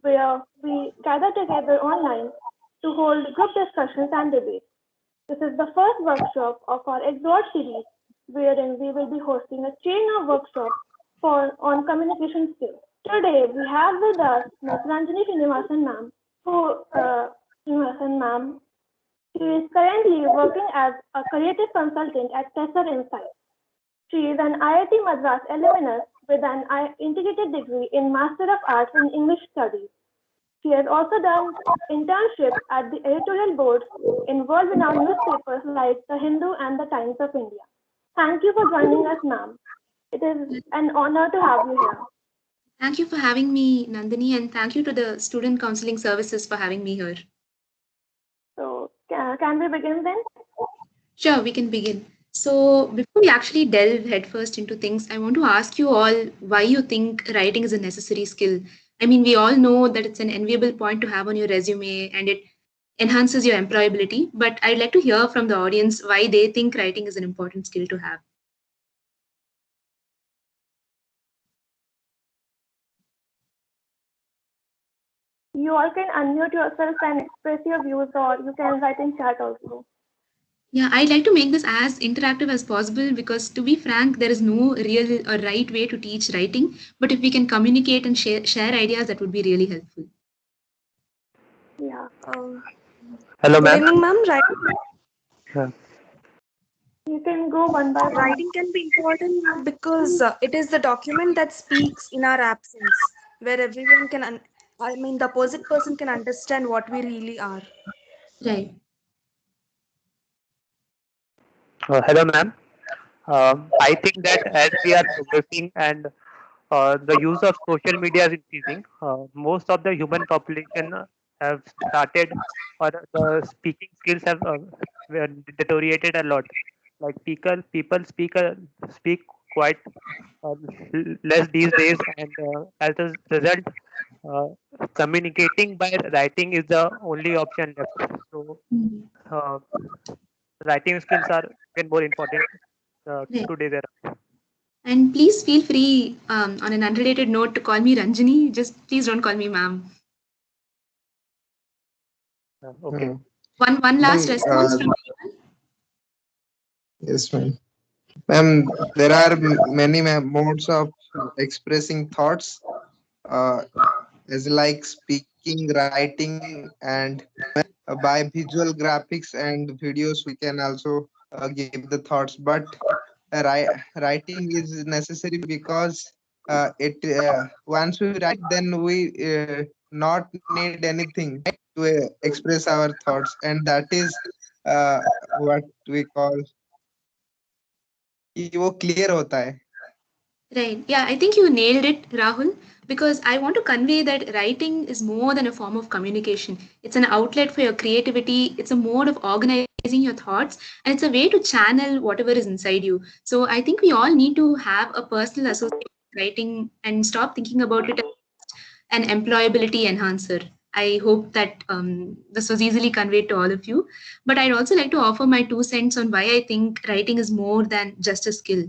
where we gather together online to hold group discussions and debates. This is the first workshop of our Exhort series, wherein we will be hosting a chain of workshops on communication skills. Today, we have with us Ms. Ranjani Srinivasan ma'am, Srinivasan ma'am. She is currently working as a creative consultant at Tessar Insight. She is an IIT Madras alumnus with an integrated degree in Master of Arts in English Studies. She has also done internships at the editorial boards in world-renowned newspapers like The Hindu and The Times of India. Thank you for joining us, ma'am. It is an honor to have you here. Thank you for having me, Nandini, and thank you to the Student Counseling Services for having me here. So, can we begin then? Sure, we can begin. So, before we actually delve headfirst into things, I want to ask you all why you think writing is a necessary skill. I mean, we all know that it's an enviable point to have on your resume and it enhances your employability, but I'd like to hear from the audience why they think writing is an important skill to have. You all can unmute yourself and express your views, or you can write in chat also. Yeah, I'd like to make this as interactive as possible because, to be frank, there is no real or right way to teach writing. But if we can communicate and share ideas, that would be really helpful. Yeah, Um, Hello, Good ma'am. evening, ma'am. Yeah. you can go one by one. Writing can be important because it is the document that speaks in our absence, where everyone can, the opposite person can understand what we really are. Right. Hello, ma'am. I think that as we are progressing and the use of social media is increasing, most of the human population have started, or the speaking skills have were deteriorated a lot. Like people speak quite less these days, and as a result, uh, communicating by writing is the only option left. So. Mhm. Uh, Writing skills are even more important Right. today's era. And please feel free, on an unrelated note, to call me Ranjani. Just please don't call me ma'am. Okay. Hmm. One last Ma'am, response from. yes, ma'am. Ma'am, there are many modes of expressing thoughts, uh, as like speaking, writing, and by visual graphics and videos, we can also give the thoughts. But writing is necessary because it once we write, then we not need anything to express our thoughts, and that is what we call कि वो clear होता है. Right. Yeah, I think you nailed it, Rahul, because I want to convey that writing is more than a form of communication. It's an outlet for your creativity, it's a mode of organizing your thoughts, and it's a way to channel whatever is inside you. So I think we all need to have a personal association with writing and stop thinking about it as an employability enhancer. I hope that this was easily conveyed to all of you. But I'd also like to offer my 2 cents on why I think writing is more than just a skill.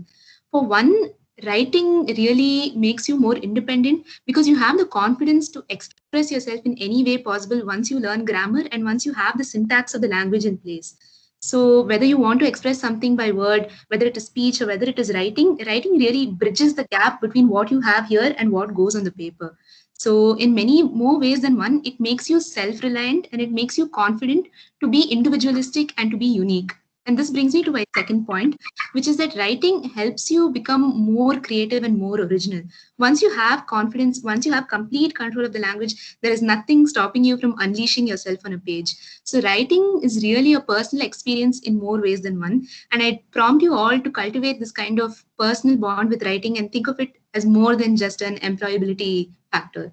For one, writing really makes you more independent because you have the confidence to express yourself in any way possible once you learn grammar and once you have the syntax of the language in place. So whether you want to express something by word, whether it is speech or whether it is writing really bridges the gap between what you have here and what goes on the paper. So in many more ways than one, it makes you self-reliant and it makes you confident to be individualistic and to be unique. And this brings me to my second point, which is that writing helps you become more creative and more original. Once you have confidence, once you have complete control of the language, there is nothing stopping you from unleashing yourself on a page. So writing is really a personal experience in more ways than one. And I prompt you all to cultivate this kind of personal bond with writing and think of it as more than just an employability factor.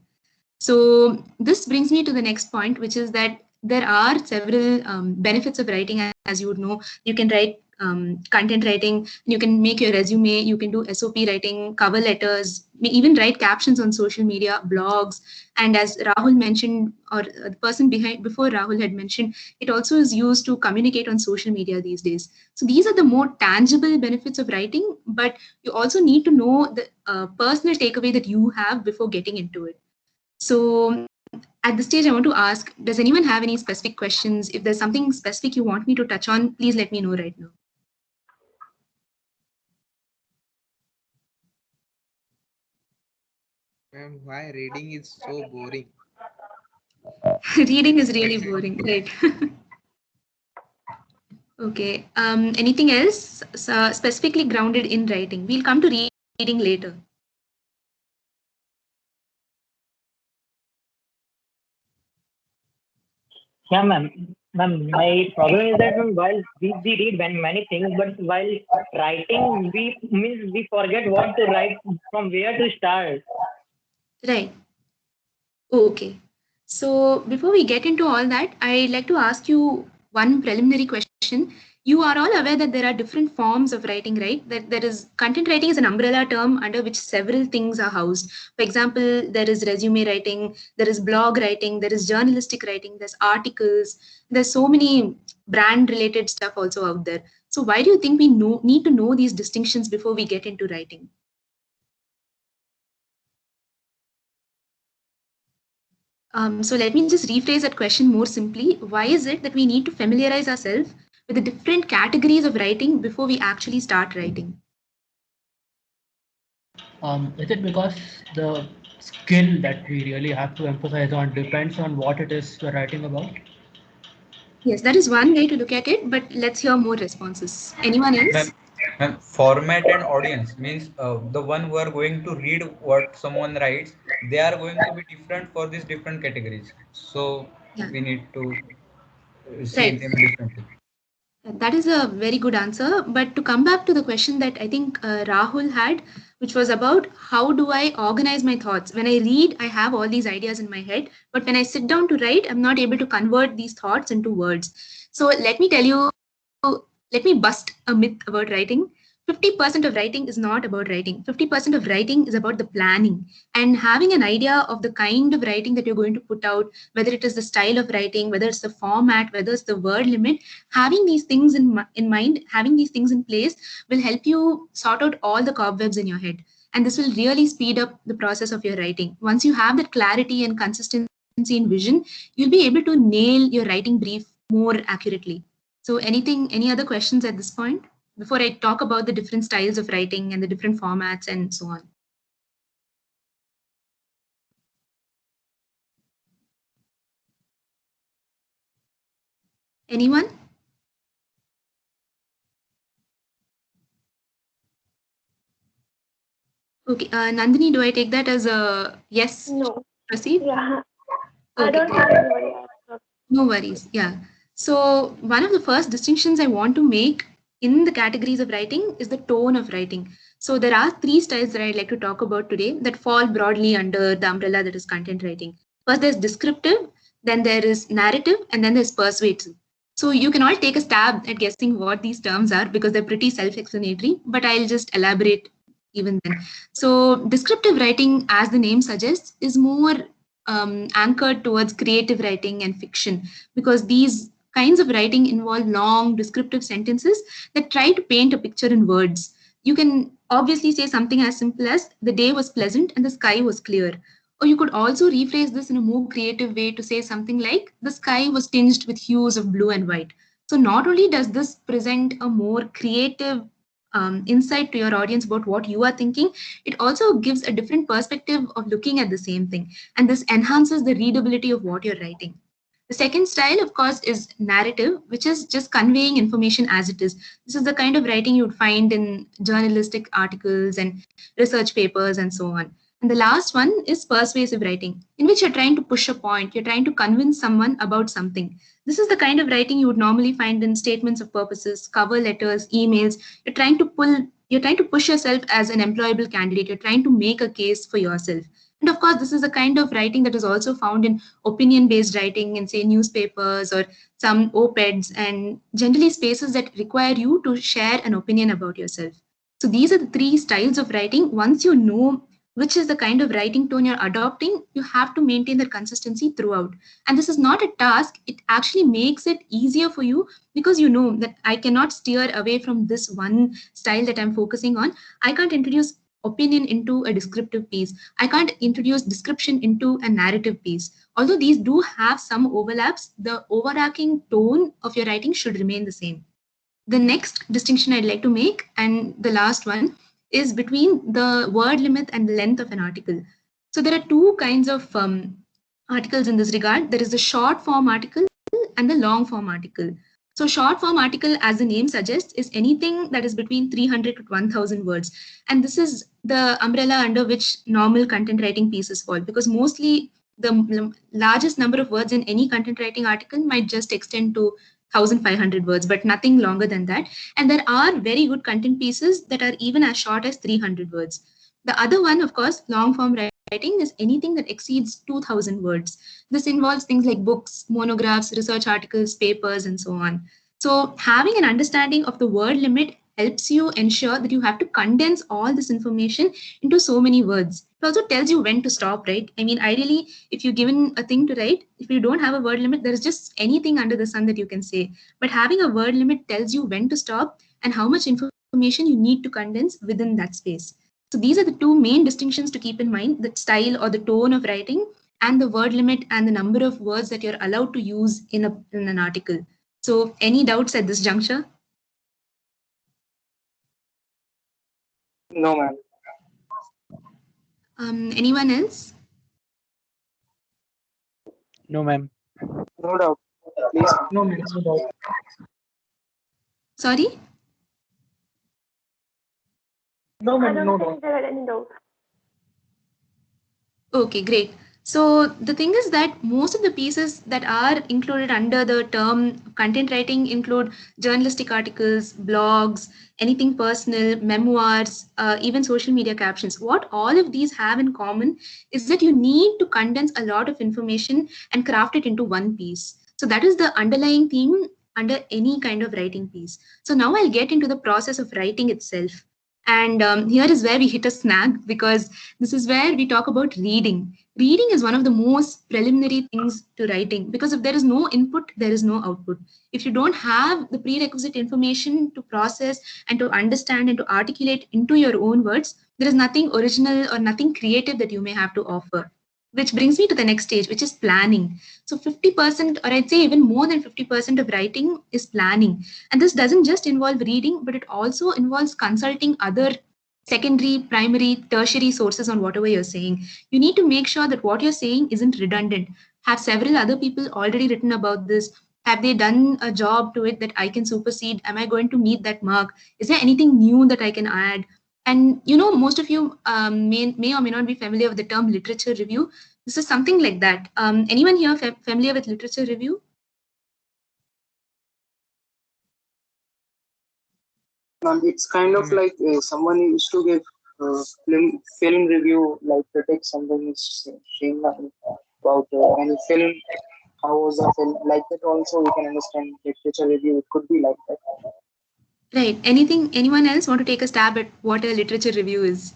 So this brings me to the next point, which is that there are several benefits of writing, as you would know. You can write content writing, you can make your resume, you can do SOP writing, cover letters, even write captions on social media, blogs, and as Rahul mentioned, or the person behind before Rahul had mentioned, it also is used to communicate on social media these days. So these are the more tangible benefits of writing, but you also need to know the personal takeaway that you have before getting into it. So at this stage, I want to ask, does anyone have any specific questions? If there's something specific you want me to touch on, please let me know right now. Ma'am, why reading is so boring? Reading is really boring, right? Okay. Anything else specifically grounded in writing? We'll come to reading later. Yeah, ma'am. Ma'am, my problem is that while we read many things, but while writing, we forget what to write, from where to start. Right. Okay. So before we get into all that, I'd like to ask you one preliminary question. You are all aware that there are different forms of writing, right? That there is content writing is an umbrella term under which several things are housed. For example, there is resume writing, there is blog writing, there is journalistic writing, there's articles, there's so many brand related stuff also out there. So why do you think we need to know these distinctions before we get into writing? So let me just rephrase that question more simply. Why is it that we need to familiarize ourselves with the different categories of writing before we actually start writing? Is it because the skill that we really have to emphasize on depends on what it is we're writing about? Yes, that is one way to look at it, but let's hear more responses. Anyone else? Format and audience means the one who are going to read what someone writes, they are going to be different for these different categories. So Yeah, we need to see right. them differently. That is a very good answer. But to come back to the question that I think Rahul had, which was about how do I organize my thoughts? When I read, I have all these ideas in my head, but when I sit down to write, I'm not able to convert these thoughts into words. So let me tell you, let me bust a myth about writing. 50% of writing is not about writing. 50% of writing is about the planning and having an idea of the kind of writing that you're going to put out, whether it is the style of writing, whether it's the format, whether it's the word limit. Having these things in mind, having these things in place will help you sort out all the cobwebs in your head. And this will really speed up the process of your writing. Once you have that clarity and consistency in vision, you'll be able to nail your writing brief more accurately. So any other questions at this point before I talk about the different styles of writing and the different formats and so on? Anyone? Okay, Nandini, do I take that as a yes? No. Proceed? Yeah. I Okay, don't great. have anybody else. No worries. Yeah. So, one of the first distinctions I want to make in the categories of writing is the tone of writing. So, there are three styles that I'd like to talk about today that fall broadly under the umbrella that is content writing. First, there's descriptive, then there is narrative, and then there's persuasive. So, you can all take a stab at guessing what these terms are because they're pretty self explanatory, but I'll just elaborate even then. So, descriptive writing, as the name suggests, is more anchored towards creative writing and fiction because these kinds of writing involve long descriptive sentences that try to paint a picture in words. You can obviously say something as simple as the day was pleasant and the sky was clear. Or you could also rephrase this in a more creative way to say something like the sky was tinged with hues of blue and white. So not only does this present a more creative insight to your audience about what you are thinking, it also gives a different perspective of looking at the same thing, and this enhances the readability of what you're writing. The second style, of course, is narrative, which is just conveying information as it is. This is the kind of writing you'd find in journalistic articles and research papers and so on. And the last one is persuasive writing, in which you're trying to push a point, you're trying to convince someone about something. This is the kind of writing you would normally find in statements of purposes, cover letters, emails. You're trying to push yourself as an employable candidate. You're trying to make a case for yourself. And of course, this is a kind of writing that is also found in opinion based writing in, say, newspapers or some op eds, and generally spaces that require you to share an opinion about yourself. So, these are the three styles of writing. Once you know which is the kind of writing tone you're adopting, you have to maintain that consistency throughout. And this is not a task, it actually makes it easier for you because you know that I cannot steer away from this one style that I'm focusing on. I can't introduce opinion into a descriptive piece. I can't introduce description into a narrative piece. Although these do have some overlaps, the overarching tone of your writing should remain the same. The next distinction I'd like to make, and the last one, is between the word limit and the length of an article. So there are two kinds of articles in this regard. There is the short form article and the long form article. So short form article, as the name suggests, is anything that is between 300 to 1000 words. And this is the umbrella under which normal content writing pieces fall, because mostly the largest number of words in any content writing article might just extend to 1500 words, but nothing longer than that. And there are very good content pieces that are even as short as 300 words. The other one, of course, long form writing, is anything that exceeds 2000 words. This involves things like books, monographs, research articles, papers, and so on. So having an understanding of the word limit helps you ensure that you have to condense all this information into so many words. It also tells you when to stop, right? I mean, ideally, if you're given a thing to write, if you don't have a word limit, there's just anything under the sun that you can say. But having a word limit tells you when to stop and how much information you need to condense within that space. So these are the two main distinctions to keep in mind: the style or the tone of writing, and the word limit and the number of words that you're allowed to use in an article. So any doubts at this juncture? No, ma'am. Anyone else? No, ma'am. No doubt. Please. No, ma'am. No doubt. Sorry? No, I ma'am. don't No think doubt. there are any doubts. Okay, great. So the thing is that most of the pieces that are included under the term content writing include journalistic articles, blogs, anything personal, memoirs, even social media captions. What all of these have in common is that you need to condense a lot of information and craft it into one piece. So that is the underlying theme under any kind of writing piece. So now I'll get into the process of writing itself. And here is where we hit a snag, because this is where we talk about reading. Reading is one of the most preliminary things to writing, because if there is no input, there is no output. If you don't have the prerequisite information to process and to understand and to articulate into your own words, there is nothing original or nothing creative that you may have to offer. Which brings me to the next stage, which is planning. So 50%, or I'd say even more than 50% of writing is planning. And this doesn't just involve reading, but it also involves consulting other secondary, primary, tertiary sources on whatever you're saying. You need to make sure that what you're saying isn't redundant. Have several other people already written about this? Have they done a job to it that I can supersede? Am I going to meet that mark? Is there anything new that I can add? And most of you may or may not be familiar with the term literature review. This is something like that. Anyone here familiar with literature review? It's kind of like someone used to give film review, like critic, something is saying about any film. How was the film? Like that also you can understand literature review. It could be like that. Right. Anyone else want to take a stab at what a literature review is?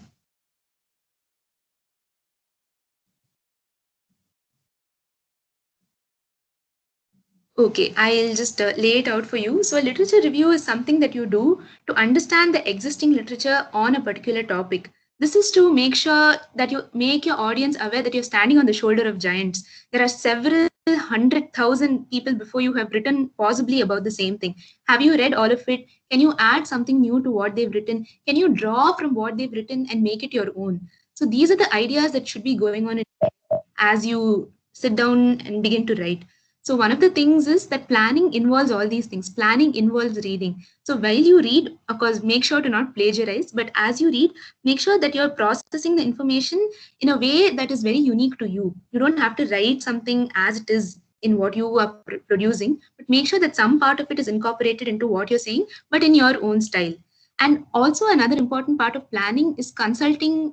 Okay, I'll just lay it out for you. So a literature review is something that you do to understand the existing literature on a particular topic. This is to make sure that you make your audience aware that you're standing on the shoulder of giants. There are several 100,000 people before you have written possibly about the same thing. Have you read all of it? Can you add something new to what they've written? Can you draw from what they've written and make it your own? So these are the ideas that should be going on as you sit down and begin to write. So one of the things is that planning involves all these things. Planning involves reading. So while you read, of course, make sure to not plagiarize, but as you read, make sure that you're processing the information in a way that is very unique to you. You don't have to write something as it is in what you are producing, but make sure that some part of it is incorporated into what you're saying, but in your own style. And also another important part of planning is consulting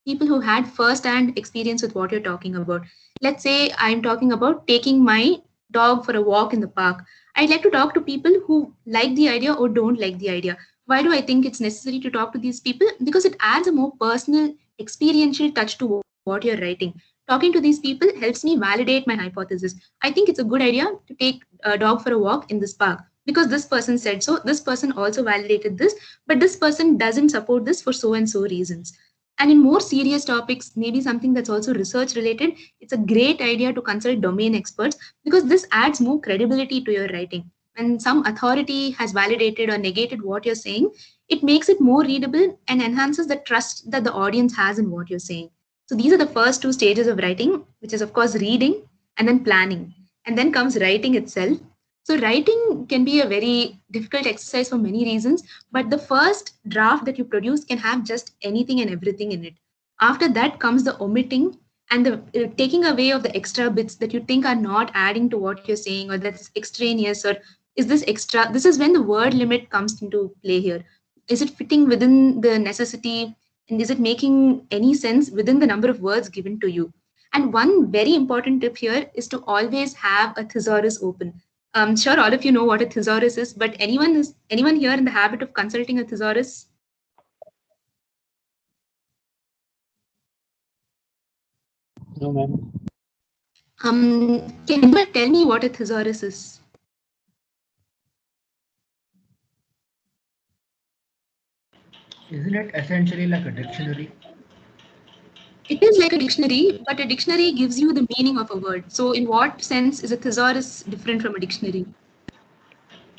people who had first-hand experience with what you're talking about. Let's say I'm talking about taking my dog for a walk in the park. I'd like to talk to people who like the idea or don't like the idea. Why do I think it's necessary to talk to these people? Because it adds a more personal, experiential touch to what you're writing. Talking to these people helps me validate my hypothesis. I think it's a good idea to take a dog for a walk in this park because this person said so. This person also validated this, but this person doesn't support this for so and so reasons. And in more serious topics, maybe something that's also research related, it's a great idea to consult domain experts because this adds more credibility to your writing. When some authority has validated or negated what you're saying, it makes it more readable and enhances the trust that the audience has in what you're saying. So these are the first two stages of writing, which is, of course, reading and then planning. And then comes writing itself. So writing can be a very difficult exercise for many reasons, but the first draft that you produce can have just anything and everything in it. After that comes the omitting and the taking away of the extra bits that you think are not adding to what you're saying or that's extraneous or is this extra. This is when the word limit comes into play here. Is it fitting within the necessity and is it making any sense within the number of words given to you? And one very important tip here is to always have a thesaurus open. I'm sure all of you know what a thesaurus is, but anyone here in the habit of consulting a thesaurus? No, ma'am. Can anyone tell me what a thesaurus is? Isn't it essentially like a dictionary? It is like a dictionary, but a dictionary gives you the meaning of a word. So, in what sense is a thesaurus different from a dictionary?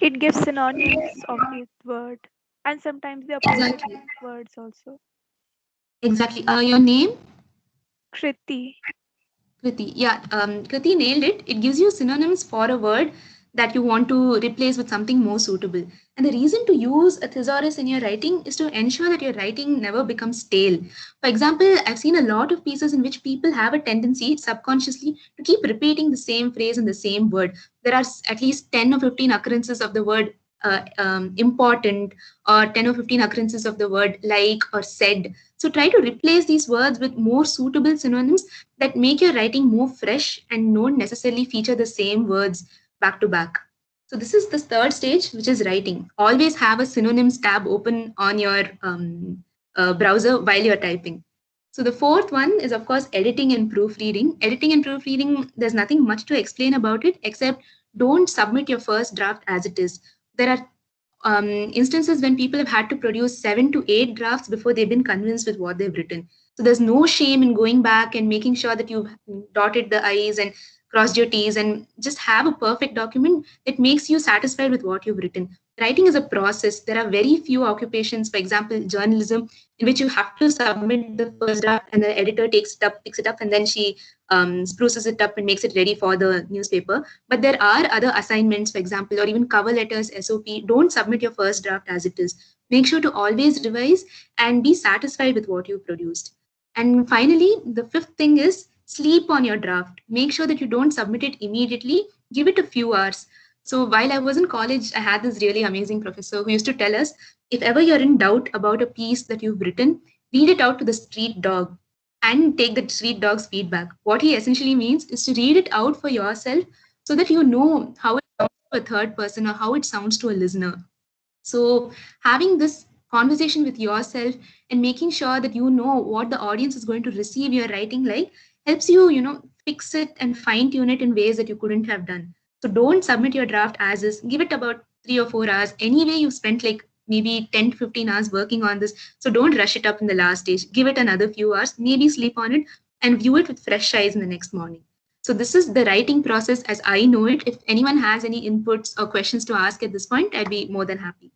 It gives synonyms of each word and sometimes the opposite Exactly. words also. Exactly. Your name? Kriti. Kriti. Yeah, Kriti nailed it. It gives you synonyms for a word that you want to replace with something more suitable. And the reason to use a thesaurus in your writing is to ensure that your writing never becomes stale. For example, I've seen a lot of pieces in which people have a tendency subconsciously to keep repeating the same phrase and the same word. There are at least 10 or 15 occurrences of the word important or 10 or 15 occurrences of the word like or said. So try to replace these words with more suitable synonyms that make your writing more fresh and don't necessarily feature the same words back to back. So this is the third stage, which is writing. Always have a synonyms tab open on your browser while you're typing. So the fourth one is, of course, editing and proofreading. Editing and proofreading, there's nothing much to explain about it except don't submit your first draft as it is. There are instances when people have had to produce 7 to 8 drafts before they've been convinced with what they've written. So there's no shame in going back and making sure that you've dotted the I's and crossed your T's and just have a perfect document that makes you satisfied with what you've written. Writing is a process. There are very few occupations, for example, journalism, in which you have to submit the first draft and the editor picks it up, and then she spruces it up and makes it ready for the newspaper. But there are other assignments, for example, or even cover letters, SOP. Don't submit your first draft as it is. Make sure to always revise and be satisfied with what you produced. And finally, the fifth thing is sleep on your draft. Make sure that you don't submit it immediately. Give it a few hours. So while I was in college, I had this really amazing professor who used to tell us if ever you're in doubt about a piece that you've written, read it out to the street dog and take the street dog's feedback. What he essentially means is to read it out for yourself so that you know how it sounds to a third person or how it sounds to a listener. So having this conversation with yourself and making sure that you know what the audience is going to receive your writing like helps you, fix it and fine tune it in ways that you couldn't have done. So don't submit your draft as is. Give it about 3 or 4 hours. Anyway, you spent like maybe 10 to 15 hours working on this. So don't rush it up in the last stage. Give it another few hours, maybe sleep on it and view it with fresh eyes in the next morning. So this is the writing process as I know it. If anyone has any inputs or questions to ask at this point, I'd be more than happy.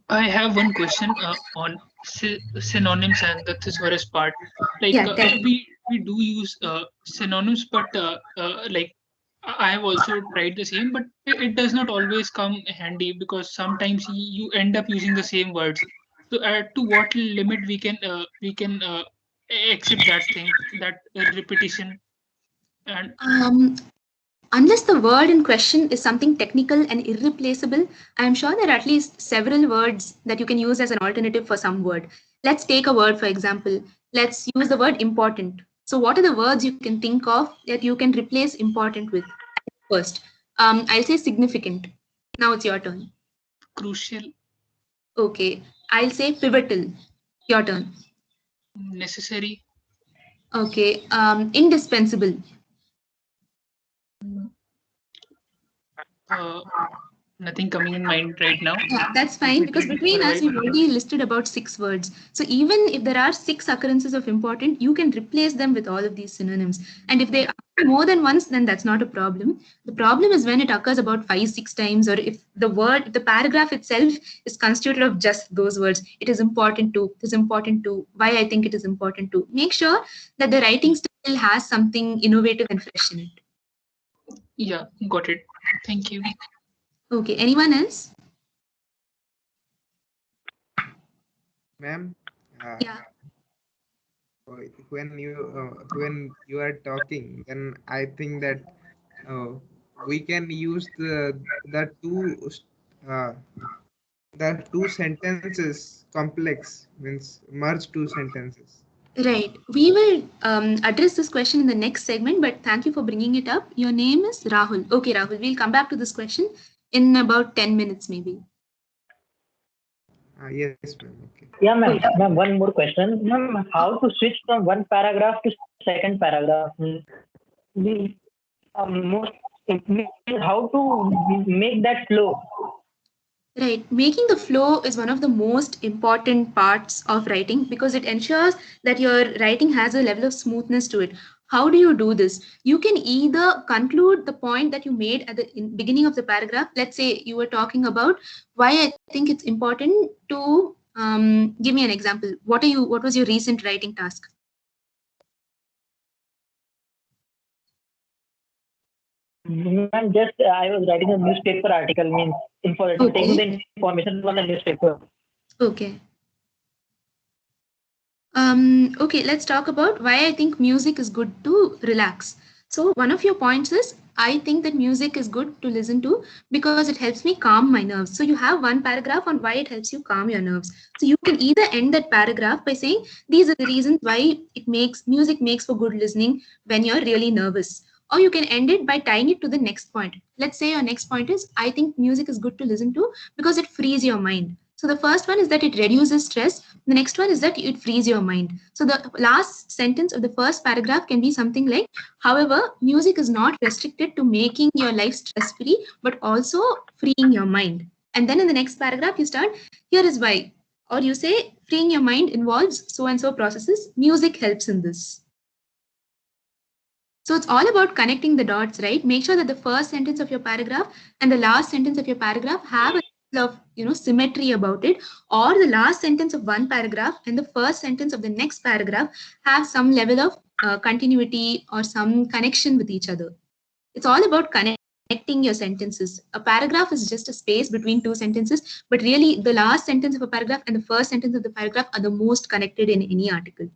I have one question on synonyms and the thesaurus part. Like Yeah, we do use synonyms, but like I have also tried the same, but it does not always come handy because sometimes you end up using the same words. So to what limit we can accept that thing, that repetition and Unless the word in question is something technical and irreplaceable, I am sure there are at least several words that you can use as an alternative for some word. Let's take a word, for example. Let's use the word important. So, what are the words you can think of that you can replace important with? First, I'll say significant. Now it's your turn. crucial. Okay, I'll say pivotal. Your turn. Necessary. Okay, indispensable. Uh, Nothing coming in mind right now. Yeah, that's fine because between us, we've already listed about 6 words. So even if there are 6 occurrences of important, you can replace them with all of these synonyms. And if they are more than once, then that's not a problem. The problem is when it occurs about 5-6 times, or if the paragraph itself is constituted of just those words. It is important to, it is important to, why I think it is important to. Make sure that the writing still has something innovative and fresh in it. Yeah, got it. Thank you. Okay, anyone else? Ma'am, Yeah. when you are talking, then I think that uh, we can use uh, the two sentences complex, means merge two sentences. Right. We will address this question in the next segment, but thank you for bringing it up. Your name is Rahul. Okay, Rahul, we'll come back to this question in about 10 minutes, maybe. Yes, ma'am. Okay. Yeah, ma'am. Ma'am, one more question. Ma'am, how to switch from one paragraph to second paragraph? We, most how to make that flow. Right. Making the flow is one of the most important parts of writing because it ensures that your writing has a level of smoothness to it. How do you do this? You can either conclude the point that you made at the beginning of the paragraph. Let's say you were talking about why I think it's important to give me an example. What was your recent writing task? Ma'am, just I was writing a newspaper article, means taking the information from the newspaper. Okay. Okay, let's talk about why I think music is good to relax. So one of your points is I think that music is good to listen to because it helps me calm my nerves. So you have one paragraph on why it helps you calm your nerves. So you can either end that paragraph by saying these are the reasons why music makes for good listening when you're really nervous. Or you can end it by tying it to the next point. Let's say your next point is I think music is good to listen to because it frees your mind. So the first one is that it reduces stress. The next one is that it frees your mind. So the last sentence of the first paragraph can be something like, however, music is not restricted to making your life stress-free, but also freeing your mind. And then in the next paragraph, you start, here is why. Or you say, freeing your mind involves so and so processes. Music helps in this. So it's all about connecting the dots, right? Make sure that the first sentence of your paragraph and the last sentence of your paragraph have a level of symmetry about it, or the last sentence of one paragraph and the first sentence of the next paragraph have some level of continuity or some connection with each other. It's all about connecting your sentences. A paragraph is just a space between two sentences, but really the last sentence of a paragraph and the first sentence of the paragraph are the most connected in any article.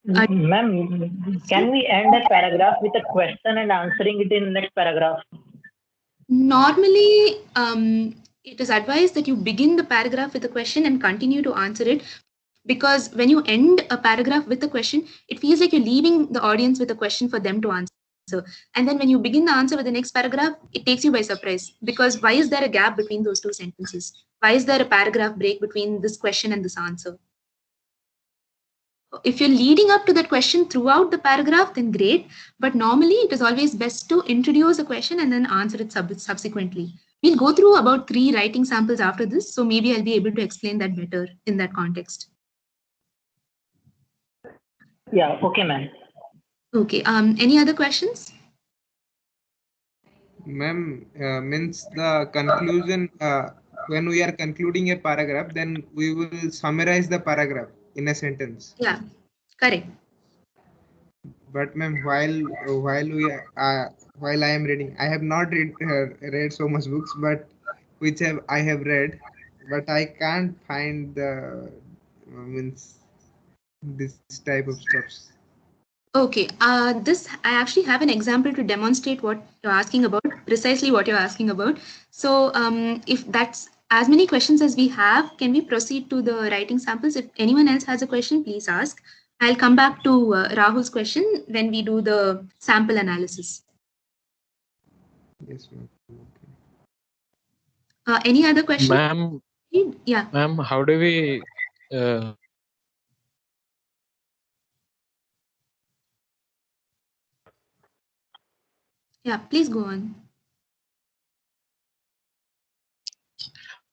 Ma'am, can we end a paragraph with a question and answering it in the next paragraph? Normally, it is advised that you begin the paragraph with a question and continue to answer it, because when you end a paragraph with a question, it feels like you're leaving the audience with a question for them to answer. And then when you begin the answer with the next paragraph, it takes you by surprise, because why is there a gap between those two sentences? Why is there a paragraph break between this question and this answer? If you're leading up to that question throughout the paragraph, then great. But normally it is always best to introduce a question and then answer it subsequently. We'll go through about 3 writing samples after this, so maybe I'll be able to explain that better in that context. Yeah, okay, ma'am. Okay, any other questions? Ma'am, means the conclusion, when we are concluding a paragraph, then we will summarize the paragraph in a sentence. Yeah, correct. But ma'am, while I am reading, I have not read so much books, but I have read, but I can't find the means this type of stuffs. Okay, I actually have an example to demonstrate what you're asking about, precisely what you're asking about. So if that's as many questions as we have, can we proceed to the writing samples? If anyone else has a question, please ask. I'll come back to Rahul's question when we do the sample analysis. Yes, ma'am. Any other questions? Ma'am, yeah. Ma'am, how do we Yeah, please go on.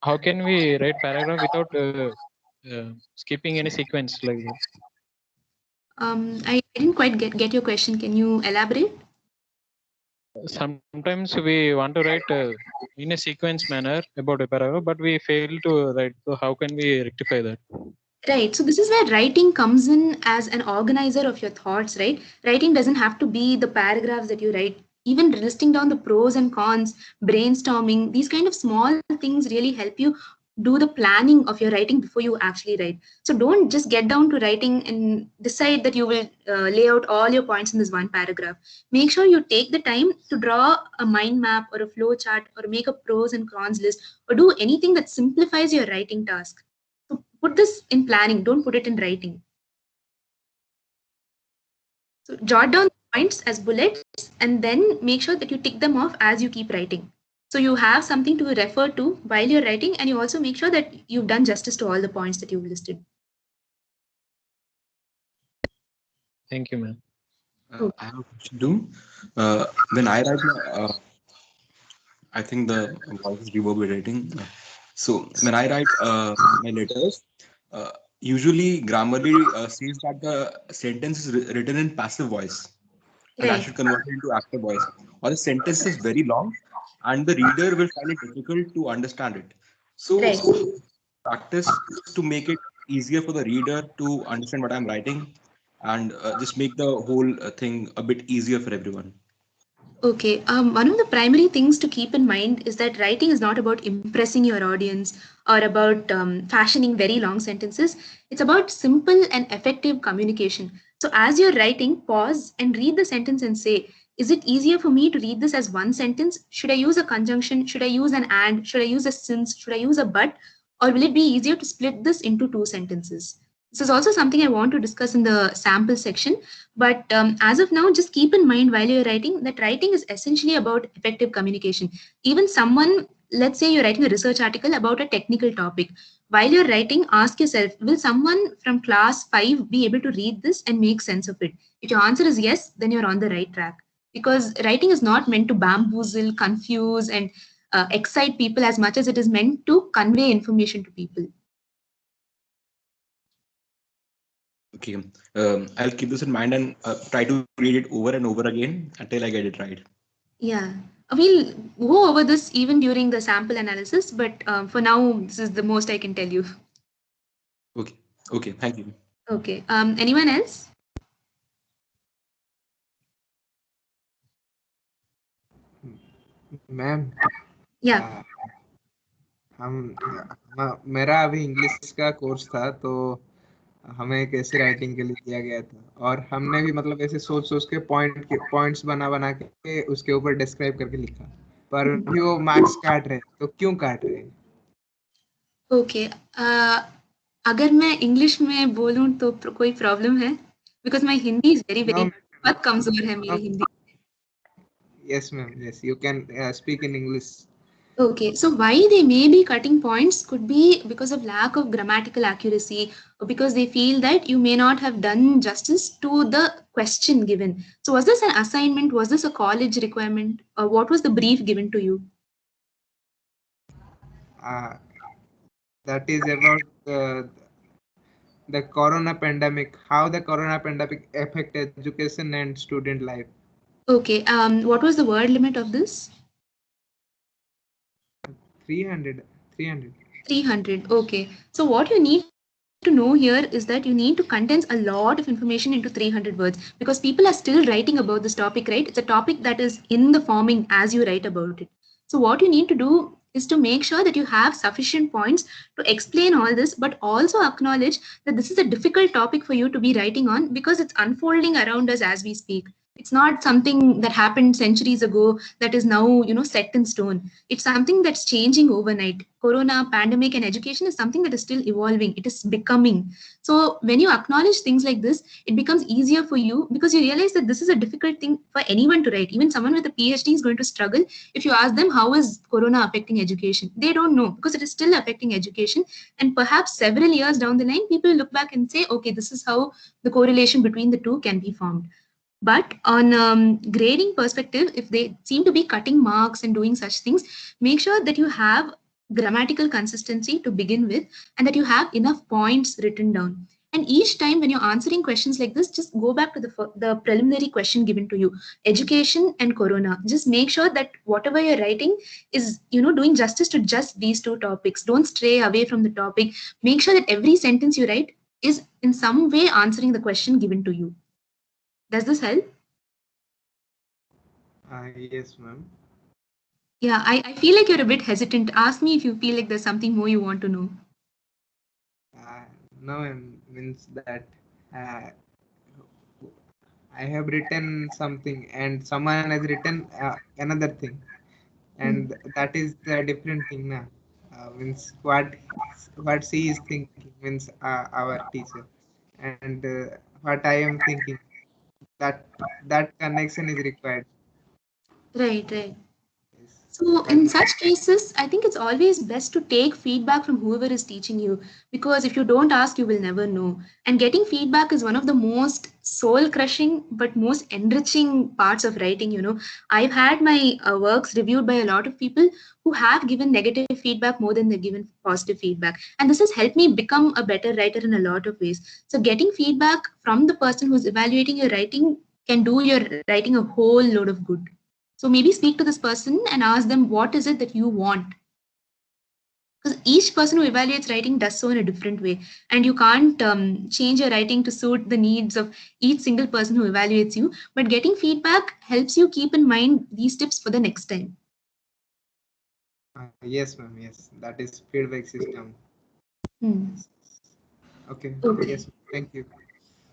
How can we write paragraph without skipping any sequence like that? I didn't quite get your question. Can you elaborate? Sometimes we want to write in a sequence manner about a paragraph, but we fail to write. So how can we rectify that? Right. So this is where writing comes in as an organizer of your thoughts, right? Writing doesn't have to be the paragraphs that you write. Even listing down the pros and cons, brainstorming, these kind of small things really help you do the planning of your writing before you actually write. So don't just get down to writing and decide that you will lay out all your points in this one paragraph. Make sure you take the time to draw a mind map or a flow chart or make a pros and cons list or do anything that simplifies your writing task. So put this in planning, don't put it in writing. So jot down points as bullets and then make sure that you tick them off as you keep writing. So you have something to refer to while you're writing, and you also make sure that you've done justice to all the points that you've listed. Thank you, ma'am. I have a question too. When I write, I think the voice is reverberating. So when I write my letters, usually Grammarly says that the sentence is written in passive voice, and I Right. should convert it into active voice. Or the sentence is very long, and the reader will find it difficult to understand it. So Right. practice to make it easier for the reader to understand what I'm writing, and just make the whole thing a bit easier for everyone. Okay. One of the primary things to keep in mind is that writing is not about impressing your audience or about fashioning very long sentences. It's about simple and effective communication. So, as you're writing, pause and read the sentence and say, is it easier for me to read this as one sentence? Should I use a conjunction? Should I use an and? Should I use a since? Should I use a but? Or will it be easier to split this into two sentences? This is also something I want to discuss in the sample section. But as of now, just keep in mind while you're writing that writing is essentially about effective communication. Even someone, let's say you're writing a research article about a technical topic. While you're writing, ask yourself, will someone from class 5 be able to read this and make sense of it? If your answer is yes, then you're on the right track. Because writing is not meant to bamboozle, confuse, and excite people as much as it is meant to convey information to people. Okay, I'll keep this in mind and try to read it over and over again until I get it right. Yeah, we'll go over this even during the sample analysis, but for now, this is the most I can tell you. Okay, okay, thank you. Okay, anyone else? Ma'am Yeah. मेरा अभी English का course था, तो हमें एक ऐसे writing के लिए दिया गया था, और हमने भी मतलब ऐसे सोच सोच के पॉइंट्स बना के उसके ऊपर डिस्क्राइब करके लिखा, पर भी वो मार्क्स काट रहे हैं, तो क्यों काट रहे हैं? ओके, अगर मैं इंग्लिश में बोलूं तो कोई प्रॉब्लम है? Because my Hindi is very No, बहुत कमजोर है मेरी Hindi. Yes, ma'am. Yes, you can speak in English. Okay, so why they may be cutting points could be because of lack of grammatical accuracy, or because they feel that you may not have done justice to the question given. So was this an assignment? Was this a college requirement? Or what was the brief given to you? That is about the corona pandemic, how the corona pandemic affected education and student life. Okay, what was the word limit of this? 300. 300. Okay, so what you need to know here is that you need to condense a lot of information into 300 words, because people are still writing about this topic, right? It's a topic that is in the forming as you write about it. So what you need to do is to make sure that you have sufficient points to explain all this, but also acknowledge that this is a difficult topic for you to be writing on, because it's unfolding around us as we speak. It's not something that happened centuries ago that is now, set in stone. It's something that's changing overnight. Corona, pandemic, and education is something that is still evolving. It is becoming. So when you acknowledge things like this, it becomes easier for you, because you realize that this is a difficult thing for anyone to write. Even someone with a PhD is going to struggle if you ask them, how is Corona affecting education? They don't know, because it is still affecting education. And perhaps several years down the line, people look back and say, okay, this is how the correlation between the two can be formed. But on grading perspective, if they seem to be cutting marks and doing such things, make sure that you have grammatical consistency to begin with, and that you have enough points written down. And each time when you're answering questions like this, just go back to the preliminary question given to you, education and corona. Just make sure that whatever you're writing is, doing justice to just these two topics. Don't stray away from the topic. Make sure that every sentence you write is in some way answering the question given to you. Does this help? Yes, ma'am. Yeah, I feel like you're a bit hesitant. Ask me if you feel like there's something more you want to know. No, ma'am, means that I have written something and someone has written another thing, and that is the different thing now. Means what she is thinking means our teacher, and what I am thinking, that connection is required. Right, right. Yes. So But in such cases, I think it's always best to take feedback from whoever is teaching you, because if you don't ask, you will never know. And getting feedback is one of the most soul crushing but most enriching parts of writing. I've had my works reviewed by a lot of people who have given negative feedback more than they've given positive feedback. And this has helped me become a better writer in a lot of ways. So getting feedback from the person who's evaluating your writing can do your writing a whole load of good. So maybe speak to this person and ask them, what is it that you want? Because each person who evaluates writing does so in a different way. And you can't change your writing to suit the needs of each single person who evaluates you. But getting feedback helps you keep in mind these tips for the next time. yes, ma'am. Yes, that is feedback system. Okay. Okay. Yes. Thank you.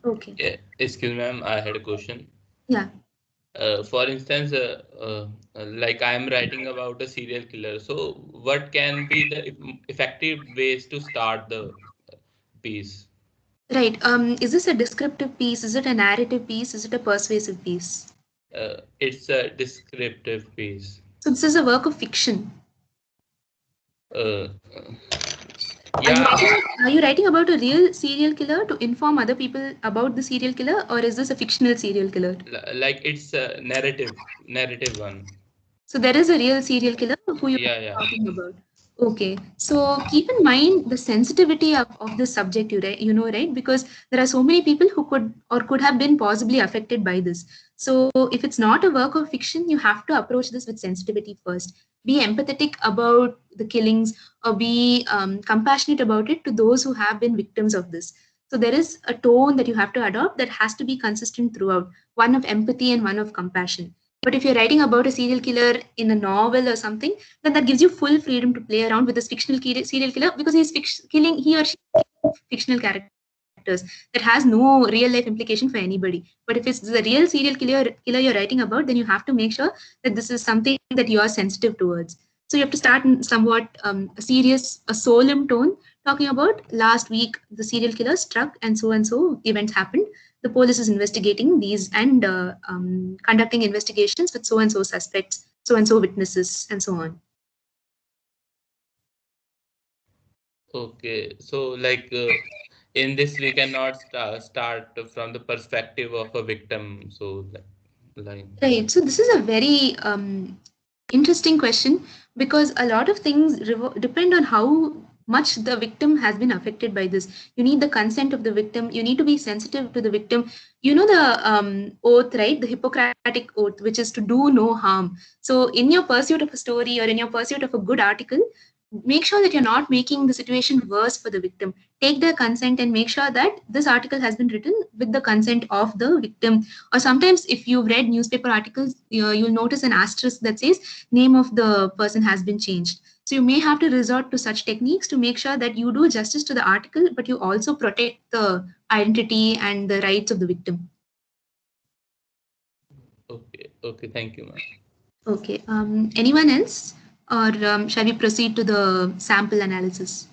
Okay. Yeah, excuse me, ma'am, I had a question. Yeah. For instance, like I am writing about a serial killer. So, what can be the effective ways to start the piece? Right. Is this a descriptive piece? Is it a narrative piece? Is it a persuasive piece? It's a descriptive piece. So this is a work of fiction. Uh, Are yeah, you writing about a real serial killer to inform other people about the serial killer, or is this a fictional serial killer? like it's a narrative one. So there is a real serial killer who you're Yeah. talking about. Okay. So keep in mind the sensitivity of the subject, right? Because there are so many people who could have been possibly affected by this. So if it's not a work of fiction, you have to approach this with sensitivity first. Be empathetic about the killings, or be compassionate about it to those who have been victims of this. So there is a tone that you have to adopt that has to be consistent throughout, one of empathy and one of compassion. But if you're writing about a serial killer in a novel or something, then that gives you full freedom to play around with this fictional serial killer, because killing he or she fictional characters that has no real life implication for anybody. But if it's the real serial killer you're writing about, then you have to make sure that this is something that you are sensitive towards. So you have to start in somewhat a serious, a solemn tone, talking about last week the serial killer struck and so events happened. The police is investigating these and conducting investigations with so and so suspects, so and so witnesses, and so on. Okay. So, like in this, we cannot start from the perspective of a victim. So, like. Right. So this is a very interesting question, because a lot of things depend on how much the victim has been affected by this. You need the consent of the victim. You need to be sensitive to the victim. You know the oath, right? The Hippocratic oath, which is to do no harm. So in your pursuit of a story or in your pursuit of a good article, make sure that you're not making the situation worse for the victim. Take their consent and make sure that this article has been written with the consent of the victim. Or sometimes if you've read newspaper articles, you'll notice an asterisk that says name of the person has been changed. So you may have to resort to such techniques to make sure that you do justice to the article, but you also protect the identity and the rights of the victim. Okay, thank you, ma'am. Okay. Anyone else? Or shall we proceed to the sample analysis?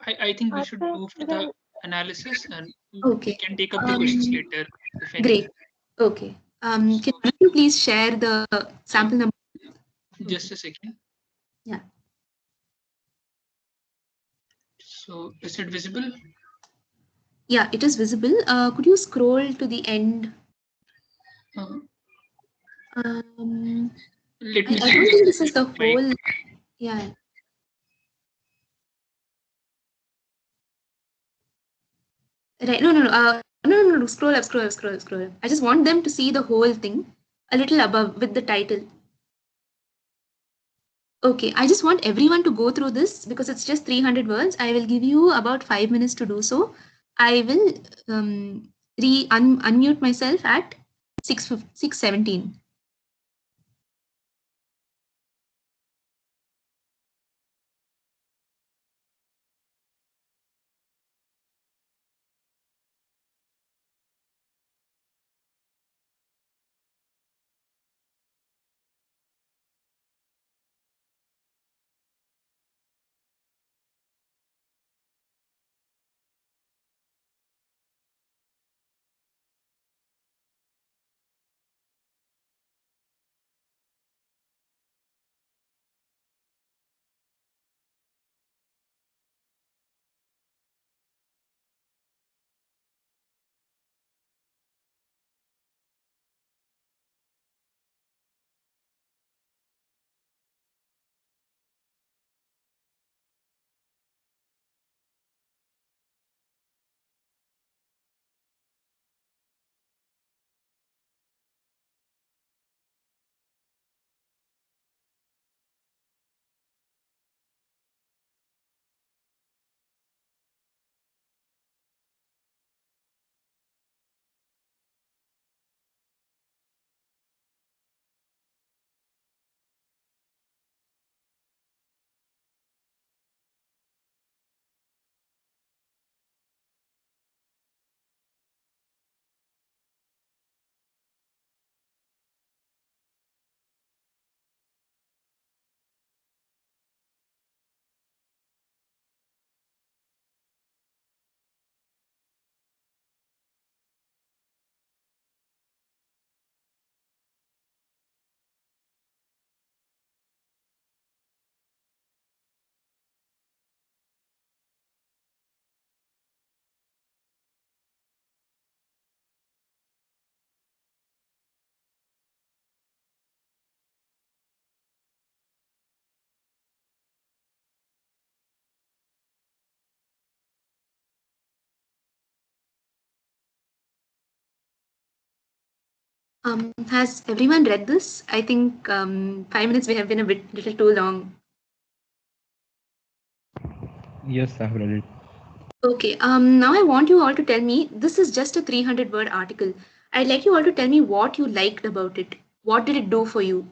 I think we should move to the analysis, and Okay. we can take up the questions later, if any. Great. Okay. Can you please share the sample number? Just a second. Yeah. So is it visible? Yeah, it is visible. Could you scroll to the end? Uh, Um, Let I me don't see. think this is the My whole. Yeah. Right. No, no, no. No. Scroll up, scroll up, scroll up, scroll up. I just want them to see the whole thing a little above with the title. Okay, I just want everyone to go through this because it's just 300 words. I will give you about 5 minutes to do so. I will unmute myself at 6:17. Has everyone read this? I think 5 minutes may have been a little too long. Yes, I've read it. Okay, now I want you all to tell me this is just a 300-word article. I'd like you all to tell me what you liked about it. What did it do for you?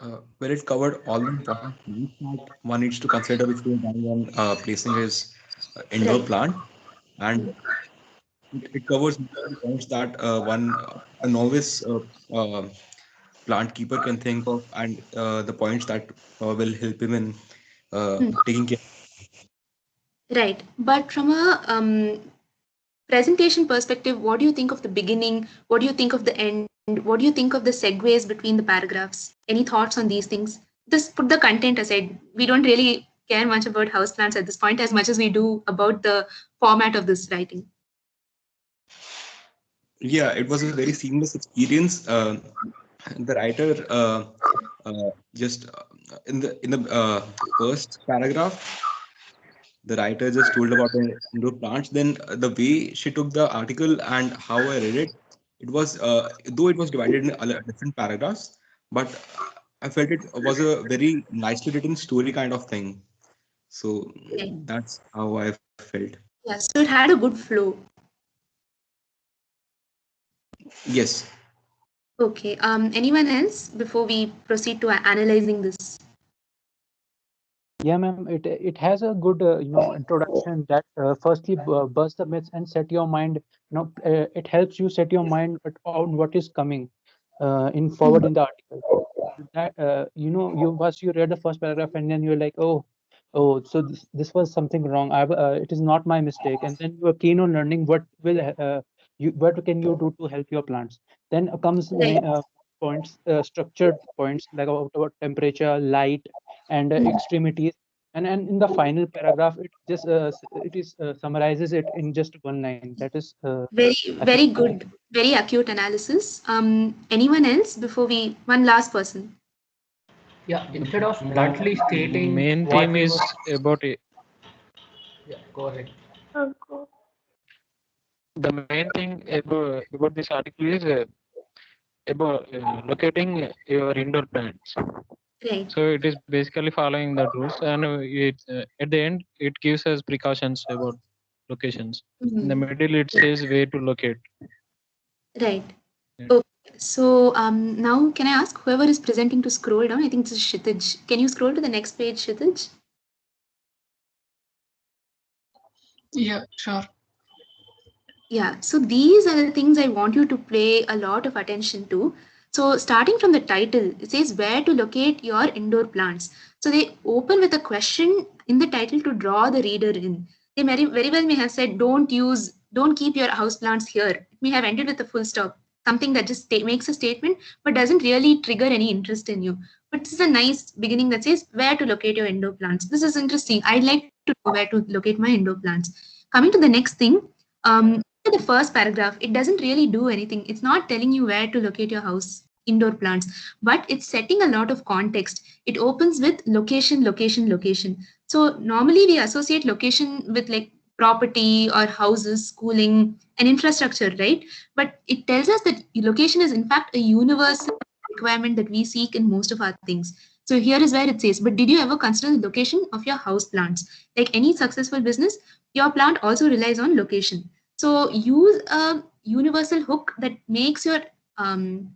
Well, it covered all the important things that one needs to consider before buying and placing his indoor Right. plant, and it covers the points that a novice plant keeper can think of, and the points that will help him in Hmm. taking care. Right. But from a presentation perspective, what do you think of the beginning? What do you think of the end? What do you think of the segues between the paragraphs? Any thoughts on these things? Just put the content aside. We don't really care much about houseplants at this point as much as we do about the format of this writing. Yeah, it was a very seamless experience. The writer just in the first paragraph, the writer just told about the indoor plants. Then the way she took the article and how I read it, it was though it was divided in different paragraphs, but I felt it was a very nicely written story kind of thing. So Okay. that's how I felt. Yeah, so it had a good flow. Yes. Okay. Anyone else before we proceed to analyzing this? Yeah, ma'am. It has a good introduction that firstly burst the myths and set your mind. It helps you set your mind on what is coming in forward in the article. That you first you read the first paragraph and then you're like, oh, so this was something wrong. It is not my mistake, and then you are keen on learning what can you do to help your plants. Then comes Right. points, structured points like about temperature, light, and extremities. And in the final paragraph, it just summarizes it in just one line. That is, Very, I think, very good, very acute analysis. Anyone else before we, one last person? Yeah, instead of bluntly stating Main what theme we is were, about it. yeah, go ahead. The main thing about this article is about locating your indoor plants. Right. So it is basically following the rules, and at the end it gives us precautions about locations. In the middle, it says where to locate. Right. Okay. So now can I ask whoever is presenting to scroll down? I think this is Kshitij. Can you scroll to the next page, Kshitij? Yeah, sure. Yeah, so these are the things I want you to pay a lot of attention to. So starting from the title, it says where to locate your indoor plants. So they open with a question in the title to draw the reader in. They very well may have said, don't keep your house plants here. It may have ended with a full stop, something that just makes a statement but doesn't really trigger any interest in you. But this is a nice beginning that says where to locate your indoor plants. This is interesting. I'd like to know where to locate my indoor plants. Coming to the next thing, in the first paragraph, it doesn't really do anything. It's not telling you where to locate your house indoor plants, but it's setting a lot of context. It opens with location, location, location. So normally we associate location with like property or houses, schooling, and infrastructure, right? But it tells us that location is in fact a universal requirement that we seek in most of our things. So here is where it says, but did you ever consider the location of your house plants? Like any successful business, your plant also relies on location. So use a universal hook that makes your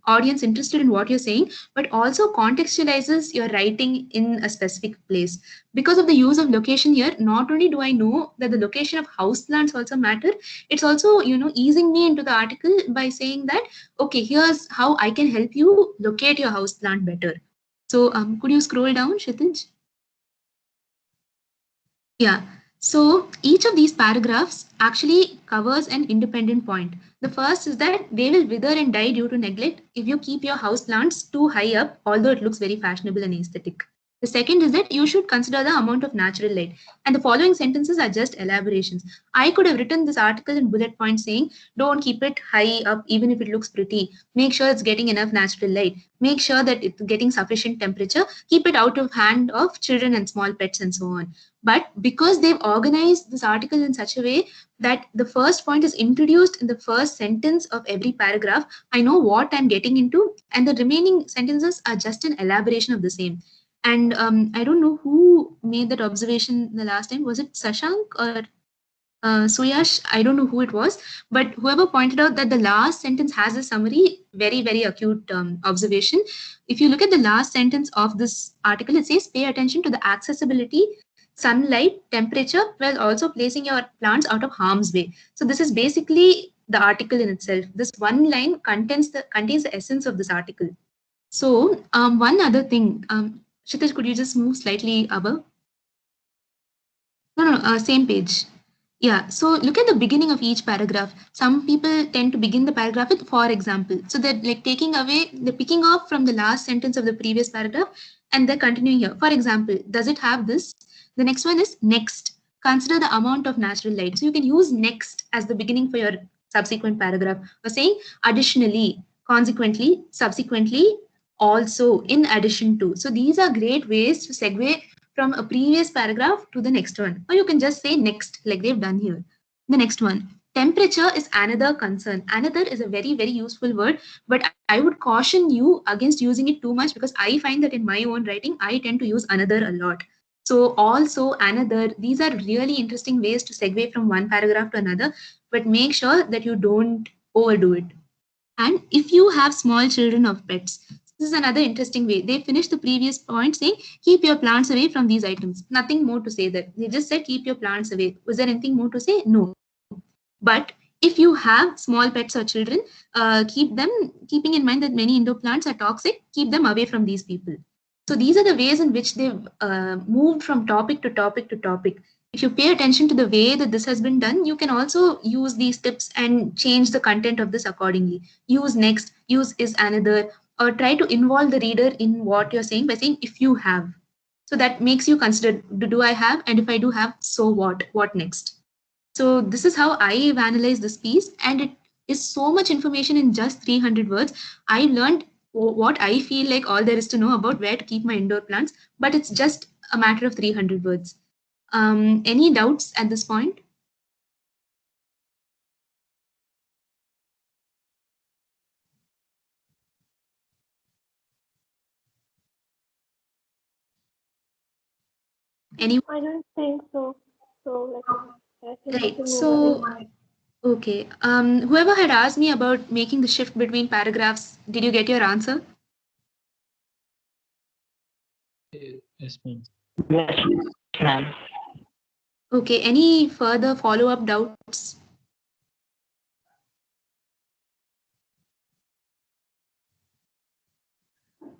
audience interested in what you're saying, but also contextualizes your writing in a specific place. Because of the use of location here, not only do I know that the location of houseplants also matter, it's also, easing me into the article by saying that, okay, here's how I can help you locate your houseplant better. So could you scroll down, Kshitij? Yeah. So each of these paragraphs actually covers an independent point. The first is that they will wither and die due to neglect if you keep your house plants too high up, although it looks very fashionable and aesthetic. The second is that you should consider the amount of natural light. And the following sentences are just elaborations. I could have written this article in bullet points saying, don't keep it high up even if it looks pretty. Make sure it's getting enough natural light. Make sure that it's getting sufficient temperature. Keep it out of hand of children and small pets and so on. But because they've organized this article in such a way that the first point is introduced in the first sentence of every paragraph, I know what I'm getting into, and the remaining sentences are just an elaboration of the same. And I don't know who made that observation the last time. Was it Sashank or Suyash? I don't know who it was, but whoever pointed out that the last sentence has a summary, very, very acute observation. If you look at the last sentence of this article, it says pay attention to the accessibility, sunlight, temperature, while also placing your plants out of harm's way. So this is basically the article in itself. This one line contains the essence of this article. So one other thing, Kshitij, could you just move slightly above? No, same page. Yeah, so look at the beginning of each paragraph. Some people tend to begin the paragraph with for example. So they're like they're picking off from the last sentence of the previous paragraph and they're continuing here. For example, does it have this? The next one is next. Consider the amount of natural light. So you can use next as the beginning for your subsequent paragraph. Or saying additionally, consequently, subsequently, also, in addition to. So these are great ways to segue from a previous paragraph to the next one. Or you can just say next, like they've done here. The next one. Temperature is another concern. Another is a very, very useful word, but I would caution you against using it too much because I find that in my own writing, I tend to use another a lot. So also, another, these are really interesting ways to segue from one paragraph to another, but make sure that you don't overdo it. And if you have small children of pets, this is another interesting way. They finished the previous point saying, keep your plants away from these items. Nothing more to say there. They just said, keep your plants away. Was there anything more to say? No. But if you have small pets or children, keeping in mind that many indoor plants are toxic, keep them away from these people. So these are the ways in which they've moved from topic to topic to topic. If you pay attention to the way that this has been done, you can also use these tips and change the content of this accordingly. Use next, use is another, or try to involve the reader in what you're saying by saying if you have. So that makes you consider, do I have? And if I do have, so what? What next? So this is how I have analyzed this piece, and it is so much information in just 300 words. I learned what I feel like all there is to know about where to keep my indoor plants, but it's just a matter of 300 words. Any doubts at this point? Any? I don't think so. So I think we Right. can move So, ahead. okay. Whoever had asked me about making the shift between paragraphs, did you get your answer? Yes, ma'am. Yes, ma'am. Okay. Any further follow-up doubts?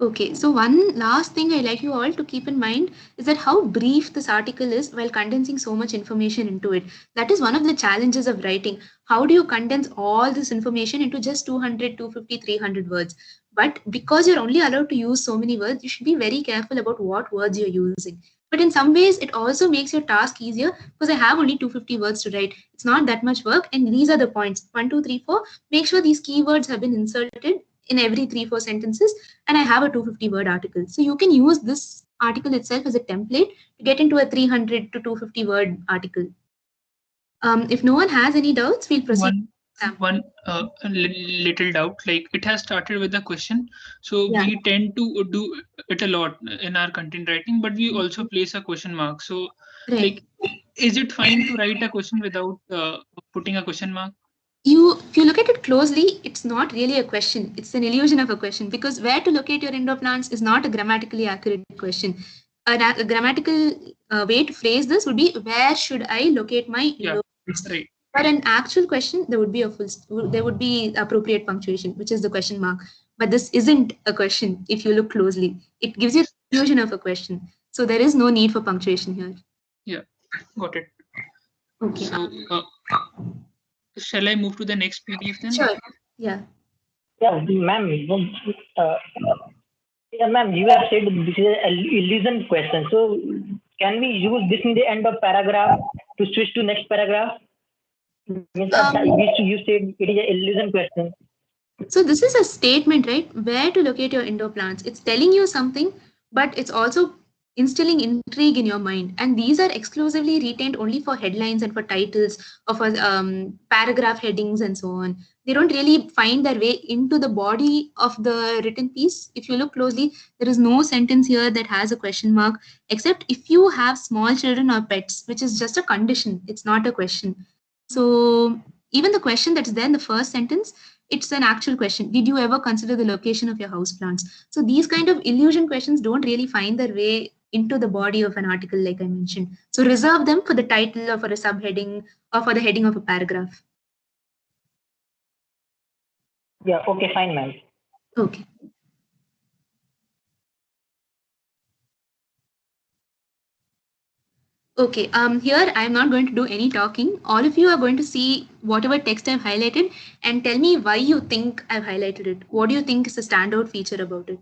Okay, so one last thing I like you all to keep in mind is that how brief this article is while condensing so much information into it. That is one of the challenges of writing. How do you condense all this information into just 200, 250, 300 words? But because you're only allowed to use so many words, you should be very careful about what words you're using. But in some ways, it also makes your task easier because I have only 250 words to write. It's not that much work, and these are the points 1, 2, 3, 4. Make sure these keywords have been inserted in every 3, 4 sentences, and I have a 250 word article. So you can use this article itself as a template to get into a 300 to 250 word article. If no one has any doubts, we'll proceed. One little doubt, like it has started with a question, so Yeah. we tend to do it a lot in our content writing, but we also place a question mark. So Right. like, is it fine to write a question without putting a question mark? If you look at it closely, it's not really a question. It's an illusion of a question, because where to locate your indoor plants is not a grammatically accurate question. A grammatical way to phrase this would be, where should I locate my indoor plants? Right. For an actual question, there would be there would be appropriate punctuation, which is the question mark. But this isn't a question. If you look closely, it gives you the illusion of a question. So there is no need for punctuation here. Yeah, got it. Okay. So shall I move to the next PDF then? Sure. Yeah. Yeah, ma'am. Uh, yeah, ma'am. You have said this is a illusion question. So can we use this in the end of paragraph to switch to next paragraph? Means you said it is an illusion question. So this is a statement, right? Where to locate your indoor plants. It's telling you something, but it's also instilling intrigue in your mind. And these are exclusively retained only for headlines and for titles or for paragraph headings and so on. They don't really find their way into the body of the written piece. If you look closely, there is no sentence here that has a question mark, except if you have small children or pets, which is just a condition. It's not a question. So even the question that's there in the first sentence, it's an actual question. Did you ever consider the location of your house plants? So these kind of illusion questions don't really find their way into the body of an article, like I mentioned. So reserve them for the title or for a subheading or for the heading of a paragraph. Yeah. Okay. Fine, ma'am. Okay. Okay, here I'm not going to do any talking. All of you are going to see whatever text I've highlighted and tell me why you think I've highlighted it. What do you think is the standout feature about it?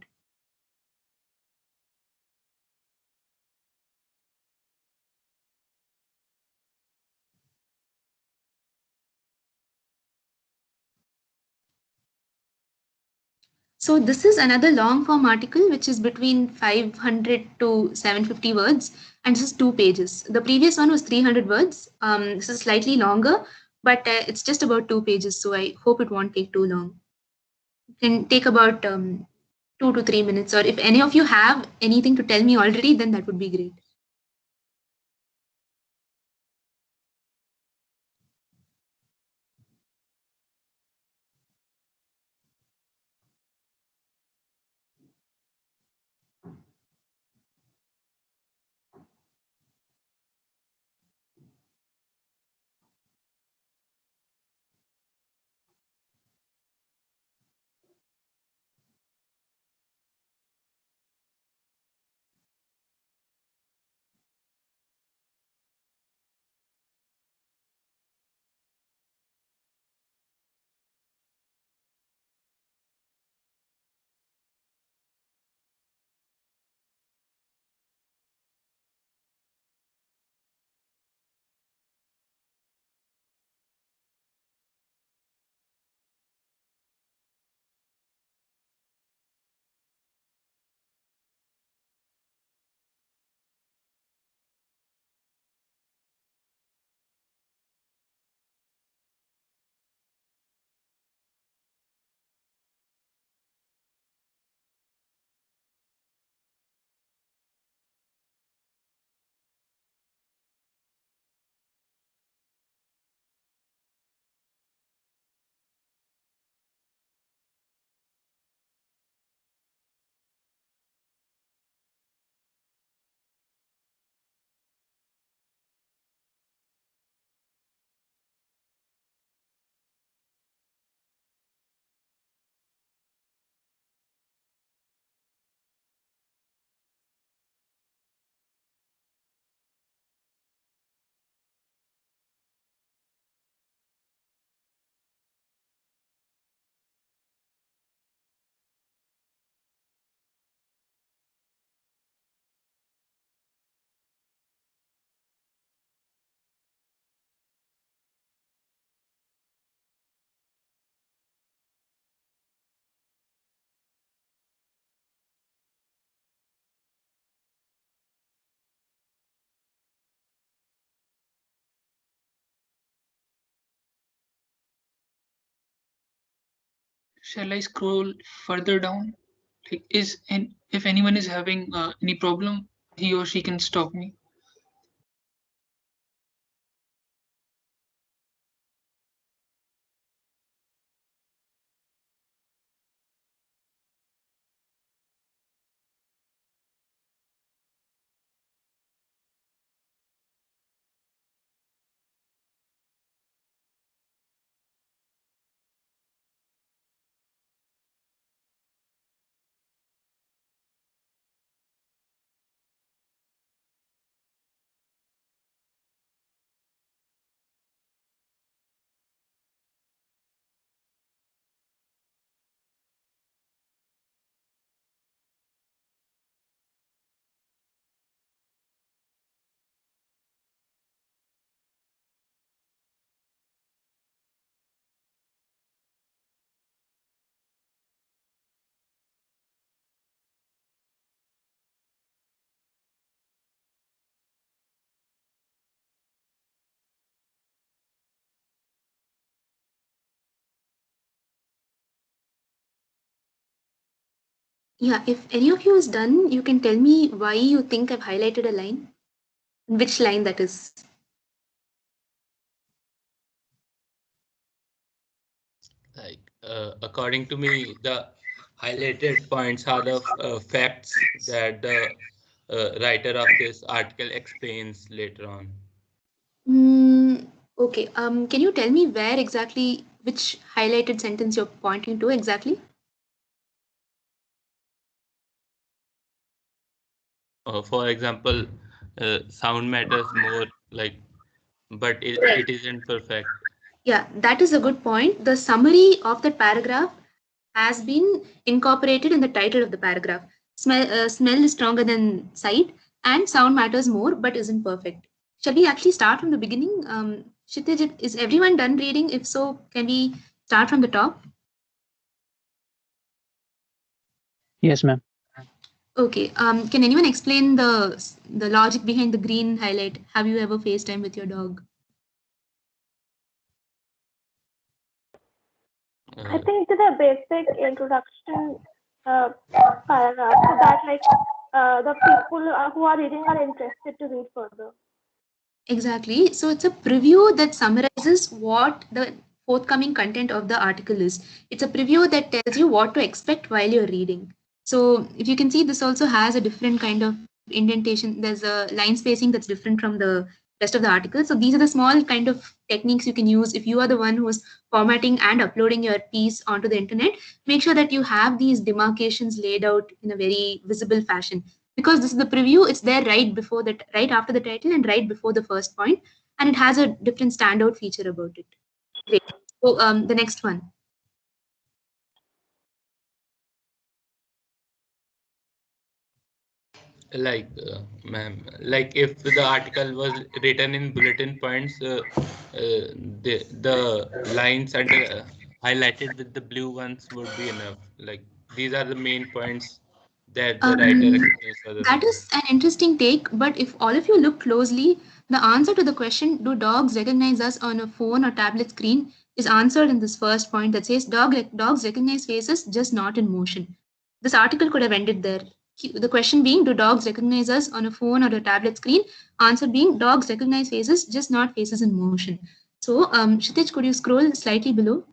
So this is another long form article which is between 500 to 750 words, and this is 2 pages. The previous one was 300 words. This is slightly longer, but it's just about 2 pages, so I hope it won't take too long. It can take about 2 to 3 minutes, or if any of you have anything to tell me already, then that would be great. shall I scroll further down? Like, if anyone is having any problem, he or she can stop me. Yeah, if any of you is done, you can tell me why you think I've highlighted a line. Which line that is. Like, according to me, the highlighted points are the facts that the writer of this article explains later on. Okay. Can you tell me where exactly, which highlighted sentence you're pointing to exactly? For example, sound matters more, like, but it isn't perfect. Yeah, that is a good point. The summary of that paragraph has been incorporated in the title of the paragraph. Smell is stronger than sight, and sound matters more but isn't perfect. Shall we actually start from the beginning? Kshitij, is everyone done reading? If so, can we start from the top? Yes, ma'am. Okay. Can anyone explain the logic behind the green highlight? Have you ever FaceTime with your dog? I think it's a basic introduction paragraph so that the people who are reading are interested to read further. Exactly. So it's a preview that summarizes what the forthcoming content of the article is. It's a preview that tells you what to expect while you're reading. So if you can see, this also has a different kind of indentation. There's a line spacing that's different from the rest of the article. So these are the small kind of techniques you can use if you are the one who's formatting and uploading your piece onto the internet. Make sure that you have these demarcations laid out in a very visible fashion, because this is the preview. It's there right before that, right after the title and right before the first point, and it has a different standout feature about it. Great. So the next one. Like, ma'am, like if the article was written in bulletin points, the lines under highlighted with the blue ones would be enough. Like, these are the main points that the writer explains for the That reader. is an interesting take, but if all of you look closely, the answer to the question, do dogs recognize us on a phone or tablet screen, is answered in this first point that says dogs recognize faces, just not in motion. This article could have ended there. The question being, do dogs recognize us on a phone or a tablet screen? Answer being, dogs recognize faces, just not faces in motion. So, Kshitij, could you scroll slightly below?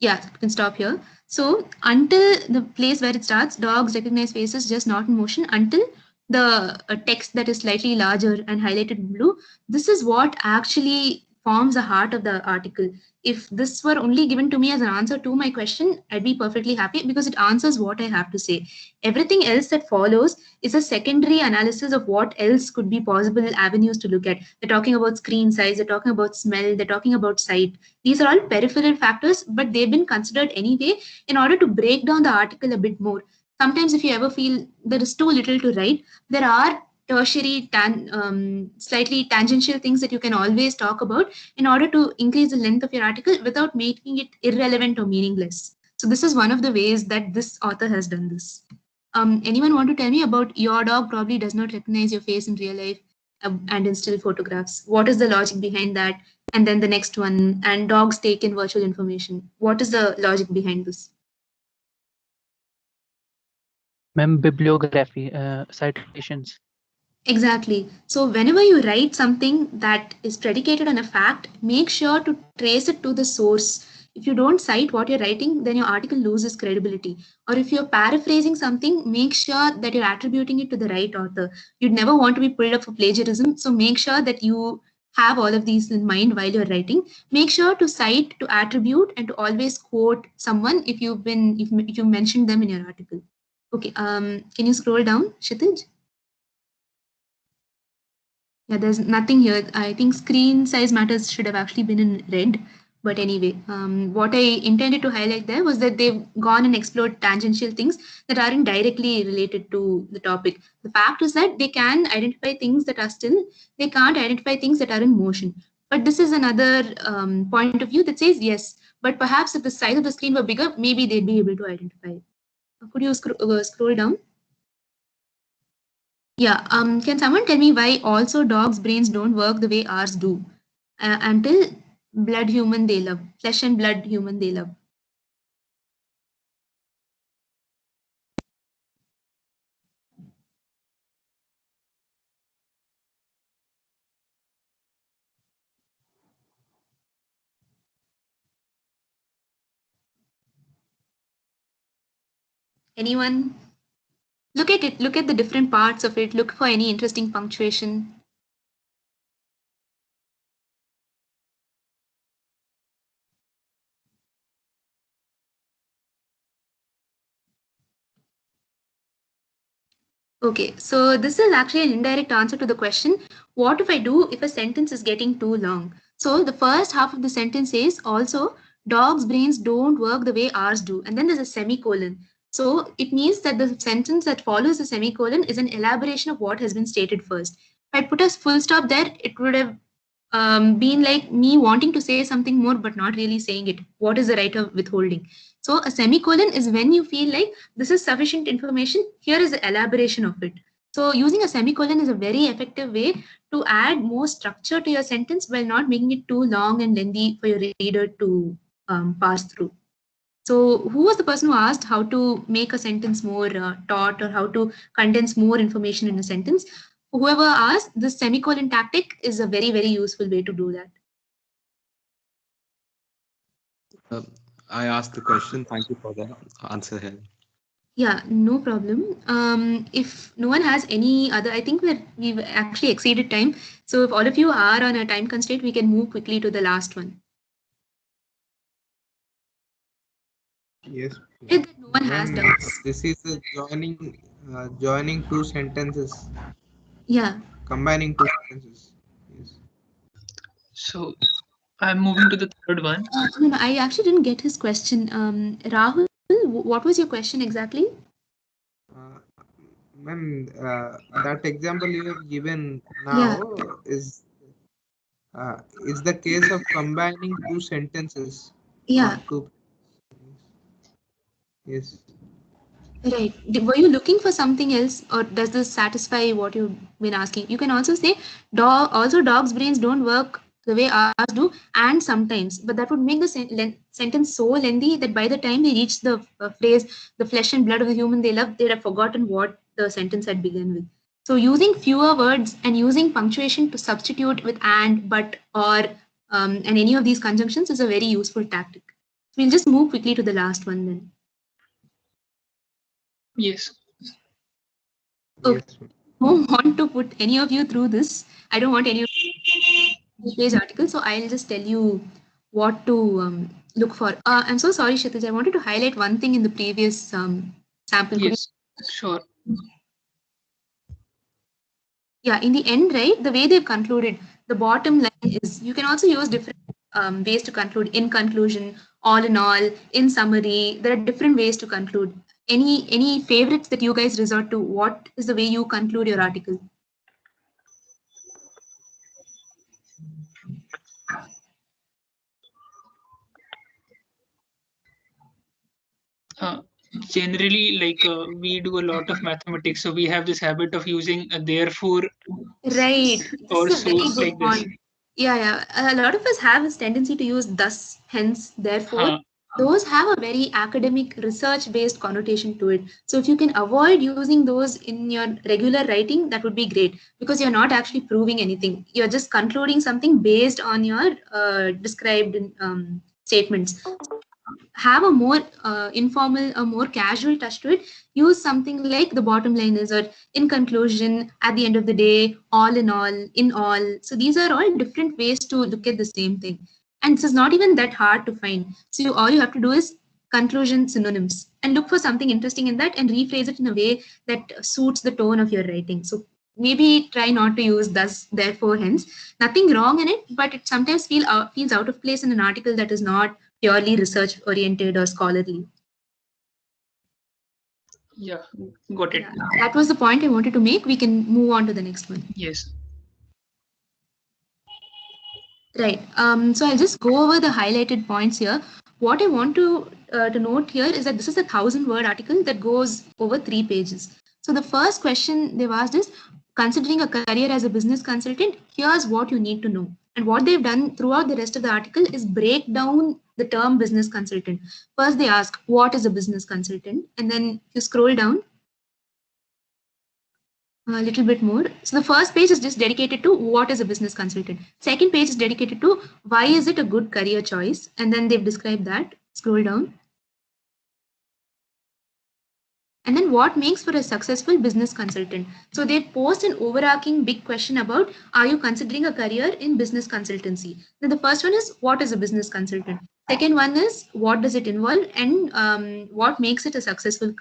Yeah, you can stop here. So until the place where it starts, dogs recognize faces, just not in motion, until the text that is slightly larger and highlighted in blue, this is what actually forms the heart of the article. If this were only given to me as an answer to my question, I'd be perfectly happy because it answers what I have to say. Everything else that follows is a secondary analysis of what else could be possible avenues to look at. They're talking about screen size, they're talking about smell, they're talking about sight. These are all peripheral factors, but they've been considered anyway in order to break down the article a bit more. Sometimes, if you ever feel there is too little to write, there are tertiary, slightly tangential things that you can always talk about in order to increase the length of your article without making it irrelevant or meaningless. So, this is one of the ways that this author has done this. Anyone want to tell me about your dog probably does not recognize your face in real life and in still photographs? What is the logic behind that? And then the next one, and dogs take in virtual information. What is the logic behind this? Ma'am, bibliography, citations. Exactly. So whenever you write something that is predicated on a fact, make sure to trace it to the source. If you don't cite what you're writing, then your article loses credibility. Or if you're paraphrasing something, make sure that you're attributing it to the right author. You'd never want to be pulled up for plagiarism. So make sure that you have all of these in mind while you're writing. Make sure to cite, to attribute, and to always quote someone if you mentioned them in your article. Okay. Can you scroll down, Kshitij? Yeah, there's nothing here. I think screen size matters should have actually been in red. But anyway, what I intended to highlight there was that they've gone and explored tangential things that aren't directly related to the topic. The fact is that they can identify things that are still, they can't identify things that are in motion. But this is another point of view that says yes, but perhaps if the size of the screen were bigger, maybe they'd be able to identify it. Could you scroll down? Yeah. Can someone tell me why also dogs' brains don't work the way ours do? Until blood human they love, flesh and blood human they love. Anyone? Look at it. Look at the different parts of it. Look for any interesting punctuation. Okay, so this is actually an indirect answer to the question, what if I do if a sentence is getting too long? So the first half of the sentence says also, dogs' brains don't work the way ours do. And then there's a semicolon. So it means that the sentence that follows the semicolon is an elaboration of what has been stated first. If I put a full stop there, it would have been like me wanting to say something more but not really saying it. What is the right of withholding? So a semicolon is when you feel like this is sufficient information, here is the elaboration of it. So using a semicolon is a very effective way to add more structure to your sentence while not making it too long and lengthy for your reader to pass through. So who was the person who asked how to make a sentence more taut or how to condense more information in a sentence? Whoever asked, this semicolon tactic is a very, very useful way to do that. I asked the question. Thank you for the answer here. Yeah, no problem. If no one has any other, I think we've actually exceeded time. So if all of you are on a time constraint, we can move quickly to the last one. Yes. If no one has doubts. This is joining two sentences. Yeah. Combining two sentences. Yes. So I'm moving to the third one. No, I actually didn't get his question. Rahul, what was your question exactly? Ma'am, that example you have given now is the case of combining two sentences. Yeah. Yes. Right. Were you looking for something else, or does this satisfy what you've been asking? You can also say, dogs' brains don't work the way ours do, and sometimes. But that would make the sentence so lengthy that by the time they reach the phrase, the flesh and blood of the human they love, they'd have forgotten what the sentence had begun with. So using fewer words and using punctuation to substitute with and, but, or, and any of these conjunctions is a very useful tactic. We'll just move quickly to the last one then. Yes. Okay. I don't want to put any of you through this. I don't want any of this page article, so I'll just tell you what to look for. I'm so sorry, Kshitij. I wanted to highlight one thing in the previous sample. Yes, sure. Yeah, in the end, right, the way they've concluded, the bottom line is you can also use different ways to conclude. In conclusion, all in all, in summary, there are different ways to conclude. Any favorites that you guys resort to? What is the way you conclude your article? Generally, like we do a lot of mathematics, so we have this habit of using therefore. Right. Or This is a so very good like this. point. Yeah. A lot of us have this tendency to use thus, hence, therefore. Those have a very academic, research-based connotation to it. So if you can avoid using those in your regular writing, that would be great, because you're not actually proving anything. You're just concluding something based on your described statements. Have a more informal, a more casual touch to it. Use something like the bottom line is, or in conclusion, at the end of the day, all in all, in all. So these are all different ways to look at the same thing. And this is not even that hard to find. So all you have to do is conclusion synonyms and look for something interesting in that and rephrase it in a way that suits the tone of your writing. So maybe try not to use thus, therefore, hence. Nothing wrong in it, but it sometimes feels out of place in an article that is not purely research oriented or scholarly. Yeah, got it. That was the point I wanted to make. We can move on to the next one. Yes. Right. So I'll just go over the highlighted points here. What I want to note here is that this is a 1,000-word article that goes over 3 pages. So the first question they've asked is, considering a career as a business consultant, here's what you need to know. And what they've done throughout the rest of the article is break down the term business consultant. First, they ask, what is a business consultant? And then you scroll down a little bit more. So the first page is just dedicated to what is a business consultant. Second page is dedicated to why is it a good career choice? And then they've described that. Scroll down. And then what makes for a successful business consultant? So they post an overarching big question about, are you considering a career in business consultancy? Then the first one is, what is a business consultant? Second one is, what does it involve? And what makes it a successful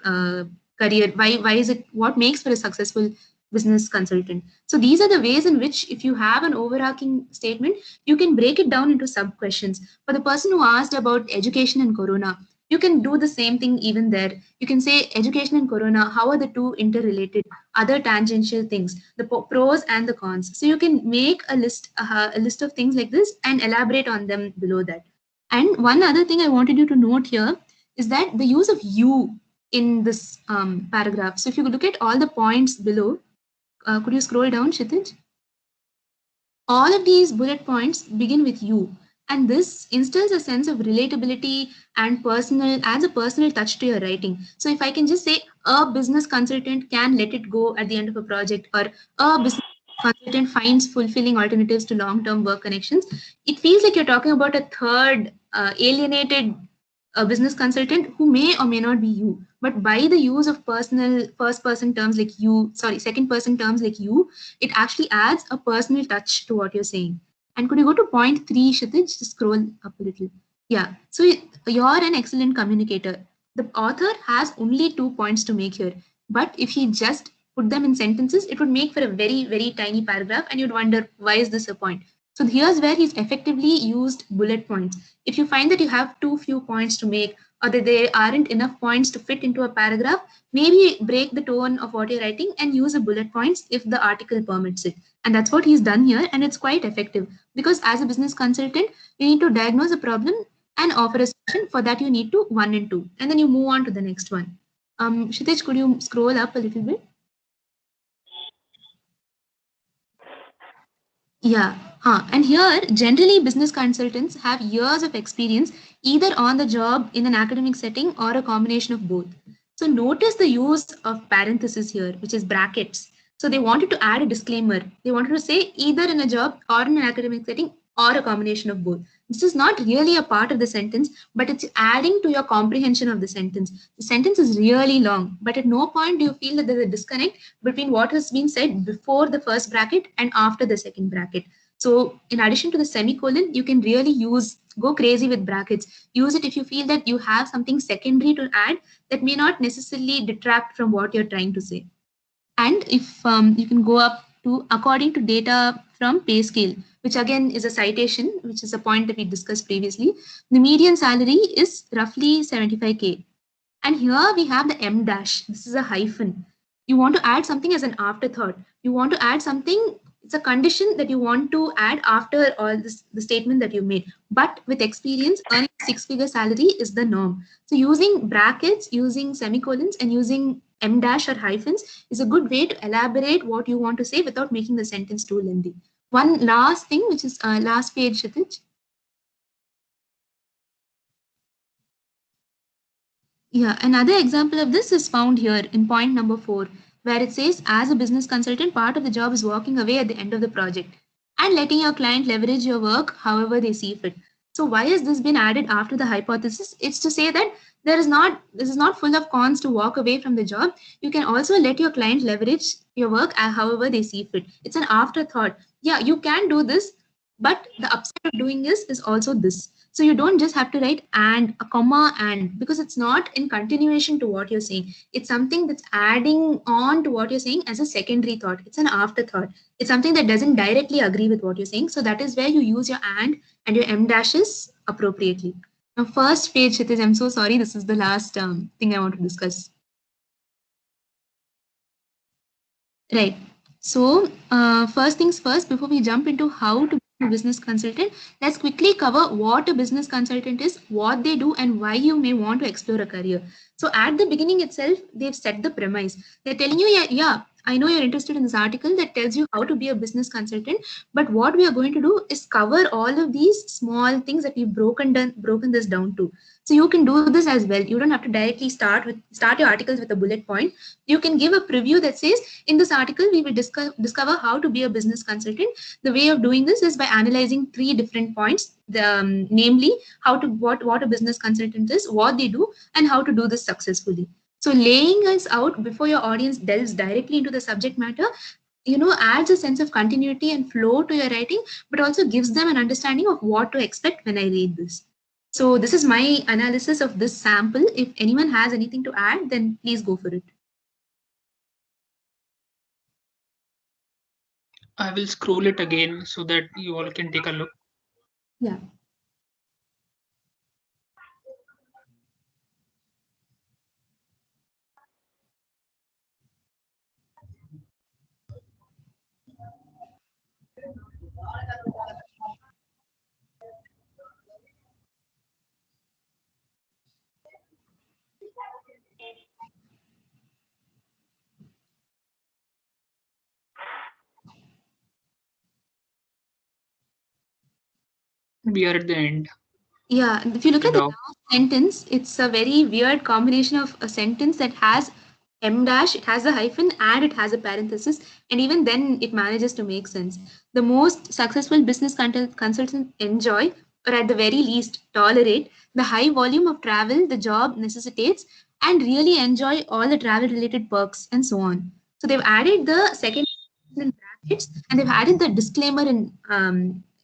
career? Why is it, what makes for a successful business consultant? So these are the ways in which, if you have an overarching statement, you can break it down into sub questions. For the person who asked about education and corona, you can do the same thing even there. You can say education and corona, how are the two interrelated? Other tangential things, the pros and the cons. So you can make a list of things like this and elaborate on them below that. And one other thing I wanted you to note here is that the use of you in this paragraph. So if you look at all the points below, could you scroll down, Kshitij? All of these bullet points begin with you. And this instills a sense of relatability and adds a personal touch to your writing. So if I can just say, a business consultant can let it go at the end of a project, or a business consultant finds fulfilling alternatives to long-term work connections, it feels like you're talking about a third alienated business consultant who may or may not be you. But by the use of second-person terms like you, it actually adds a personal touch to what you're saying. And could you go to point 3, Kshitij? Just scroll up a little. Yeah. So you're an excellent communicator. The author has only 2 points to make here. But if he just put them in sentences, it would make for a very, very tiny paragraph. And you'd wonder, why is this a point? So here's where he's effectively used bullet points. If you find that you have too few points to make, or that there aren't enough points to fit into a paragraph, maybe break the tone of what you're writing and use a bullet points if the article permits it. And that's what he's done here, and it's quite effective, because as a business consultant, you need to diagnose a problem and offer a solution. For that, you need to 1 and 2, and then you move on to the next one. Kshitij, could you scroll up a little bit? Yeah. And here, generally, business consultants have years of experience either on the job in an academic setting or a combination of both. So notice the use of parentheses here, which is brackets. So they wanted to add a disclaimer. They wanted to say either in a job or in an academic setting or a combination of both. This is not really a part of the sentence, but it's adding to your comprehension of the sentence. The sentence is really long, but at no point do you feel that there's a disconnect between what has been said before the first bracket and after the second bracket. So in addition to the semicolon, you can really go crazy with brackets. Use it if you feel that you have something secondary to add that may not necessarily detract from what you're trying to say. And if you can go up to according to data from PayScale, which again is a citation, which is a point that we discussed previously, the median salary is roughly 75K. And here we have the M dash. This is a hyphen. You want to add something as an afterthought. You want to add something, it's a condition that you want to add after all this, the statement that you made. But with experience, earning a 6-figure salary is the norm. So using brackets, using semicolons, and using M dash or hyphens is a good way to elaborate what you want to say without making the sentence too lengthy. One last thing, which is last page, Kshitij. Yeah, another example of this is found here in point number 4, where it says, as a business consultant, part of the job is walking away at the end of the project and letting your client leverage your work however they see fit. So why has this been added after the hypothesis? It's to say that this is not full of cons to walk away from the job. You can also let your client leverage your work however they see fit. It's an afterthought. Yeah, you can do this, but the upside of doing this is also this. So you don't just have to write and a comma and, because it's not in continuation to what you're saying. It's something that's adding on to what you're saying as a secondary thought. It's an afterthought. It's something that doesn't directly agree with what you're saying. So that is where you use your and your em dashes appropriately. Now, first page, Kshitij, I'm so sorry. This is the last thing I want to discuss. Right. So first things first, before we jump into how to be a business consultant, let's quickly cover what a business consultant is, what they do, and why you may want to explore a career. So at the beginning itself, they've set the premise. They're telling you, yeah, I know you're interested in this article that tells you how to be a business consultant, but what we are going to do is cover all of these small things that we've broken this down to. So you can do this as well. You don't have to directly start your articles with a bullet point. You can give a preview that says, in this article, we will discover how to be a business consultant. The way of doing this is by analyzing 3 different points, namely what a business consultant is, what they do, and how to do this successfully. So laying us out before your audience delves directly into the subject matter, adds a sense of continuity and flow to your writing, but also gives them an understanding of what to expect when I read this. So this is my analysis of this sample. If anyone has anything to add, then please go for it. I will scroll it again so that you all can take a look. Yeah. We are at the end. Yeah, if you look at the last sentence, it's a very weird combination of a sentence that has em dash, it has a hyphen, and it has a parenthesis, and even then it manages to make sense. The most successful business consultants enjoy, or at the very least tolerate, the high volume of travel the job necessitates, and really enjoy all the travel related perks and so on. So they've added the second in brackets, and they've added the disclaimer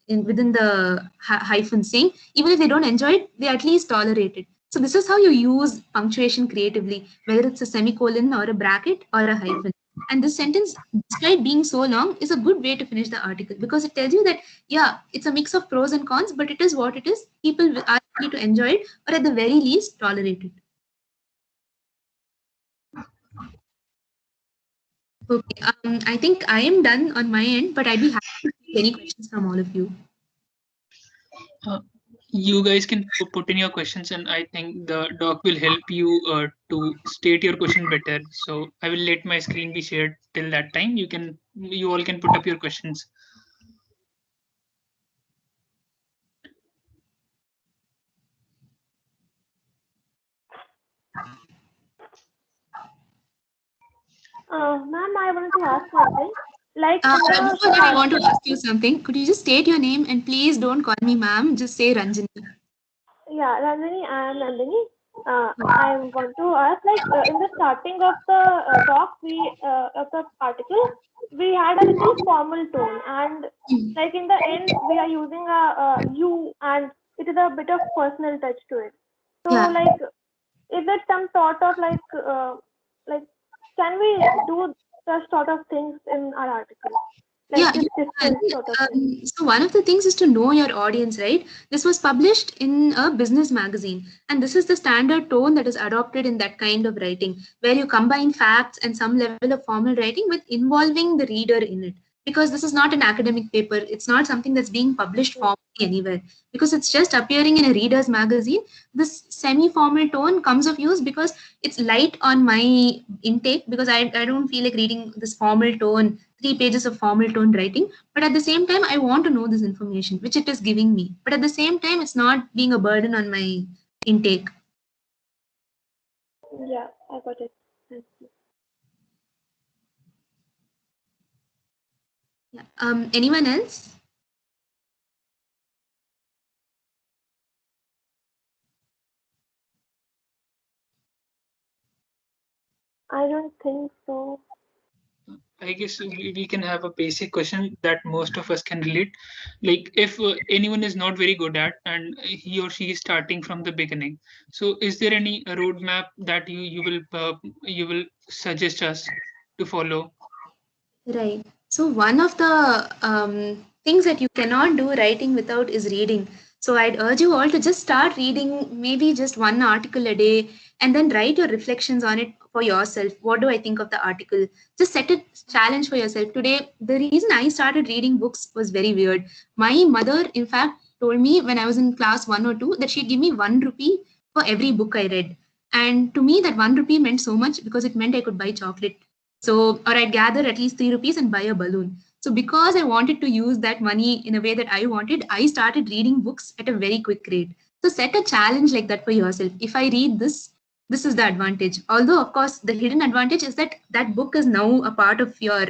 within the hyphen, saying even if they don't enjoy it, they at least tolerate it. So this is how you use punctuation creatively, whether it's a semicolon or a bracket or a hyphen. And this sentence, despite being so long, is a good way to finish the article, because it tells you that, yeah, it's a mix of pros and cons, but it is what it is. People are likely to enjoy it, or at the very least tolerate it. Okay, I think I am done on my end, but I'd be happy to take any questions from all of you. You guys can put in your questions, and I think the doc will help you to state your question better. So I will let my screen be shared till that time. You all can put up your questions. Ma'am, I wanted to ask something. Before that, I want to ask you something. Could you just state your name, and please don't call me ma'am. Just say Ranjani. Yeah, Ranjani, I am Nandini. I want to ask, in the starting of the talk, of the article, we had a little formal tone, and like in the end, we are using a you, and it is a bit of personal touch to it. So, is it some sort of can we do such sort of things in our article? So one of the things is to know your audience, right? This was published in a business magazine, and this is the standard tone that is adopted in that kind of writing, where you combine facts and some level of formal writing with involving the reader in it. Because this is not an academic paper, it's not something that's being published formally anywhere, because it's just appearing in a reader's magazine. This semi-formal tone comes of use because it's light on my intake, because I don't feel like reading this formal tone 3 pages of formal tone writing, but at the same time, I want to know this information, which it is giving me. But at the same time, it's not being a burden on my intake. Yeah, I got it. Thank you. Yeah. Anyone else? I don't think so. I guess we can have a basic question that most of us can relate. Like if anyone is not very good at and he or she is starting from the beginning, so is there any roadmap that you will suggest us to follow? Right. So one of the things that you cannot do writing without is reading. So I'd urge you all to just start reading maybe just one article a day and then write your reflections on it for yourself. What do I think of the article? Just set a challenge for yourself. Today, the reason I started reading books was very weird. My mother, in fact, told me when I was in class 1 or 2 that she'd give me 1 rupee for every book I read. And to me, that 1 rupee meant so much because it meant I could buy chocolate. So, or I'd gather at least 3 rupees and buy a balloon. So, because I wanted to use that money in a way that I wanted, I started reading books at a very quick rate. So, set a challenge like that for yourself. If I read this, this is the advantage. Although, of course, the hidden advantage is that that book is now a part of your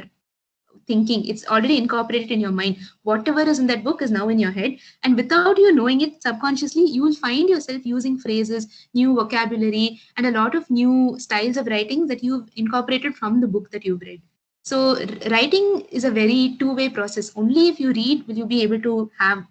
thinking. It's already incorporated in your mind. Whatever is in that book is now in your head. And without you knowing it subconsciously, you will find yourself using phrases, new vocabulary, and a lot of new styles of writing that you've incorporated from the book that you've read. So, writing is a very two-way process. Only if you read will you be able to have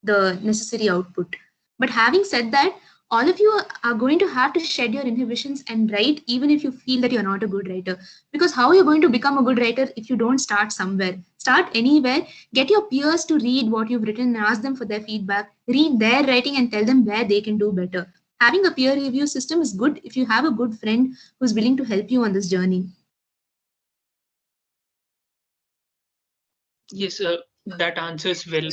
the necessary output. But having said that, all of you are going to have to shed your inhibitions and write even if you feel that you're not a good writer. Because how are you going to become a good writer if you don't start somewhere? Start anywhere. Get your peers to read what you've written and ask them for their feedback. Read their writing and tell them where they can do better. Having a peer review system is good if you have a good friend who's willing to help you on this journey. Yes, that answers well.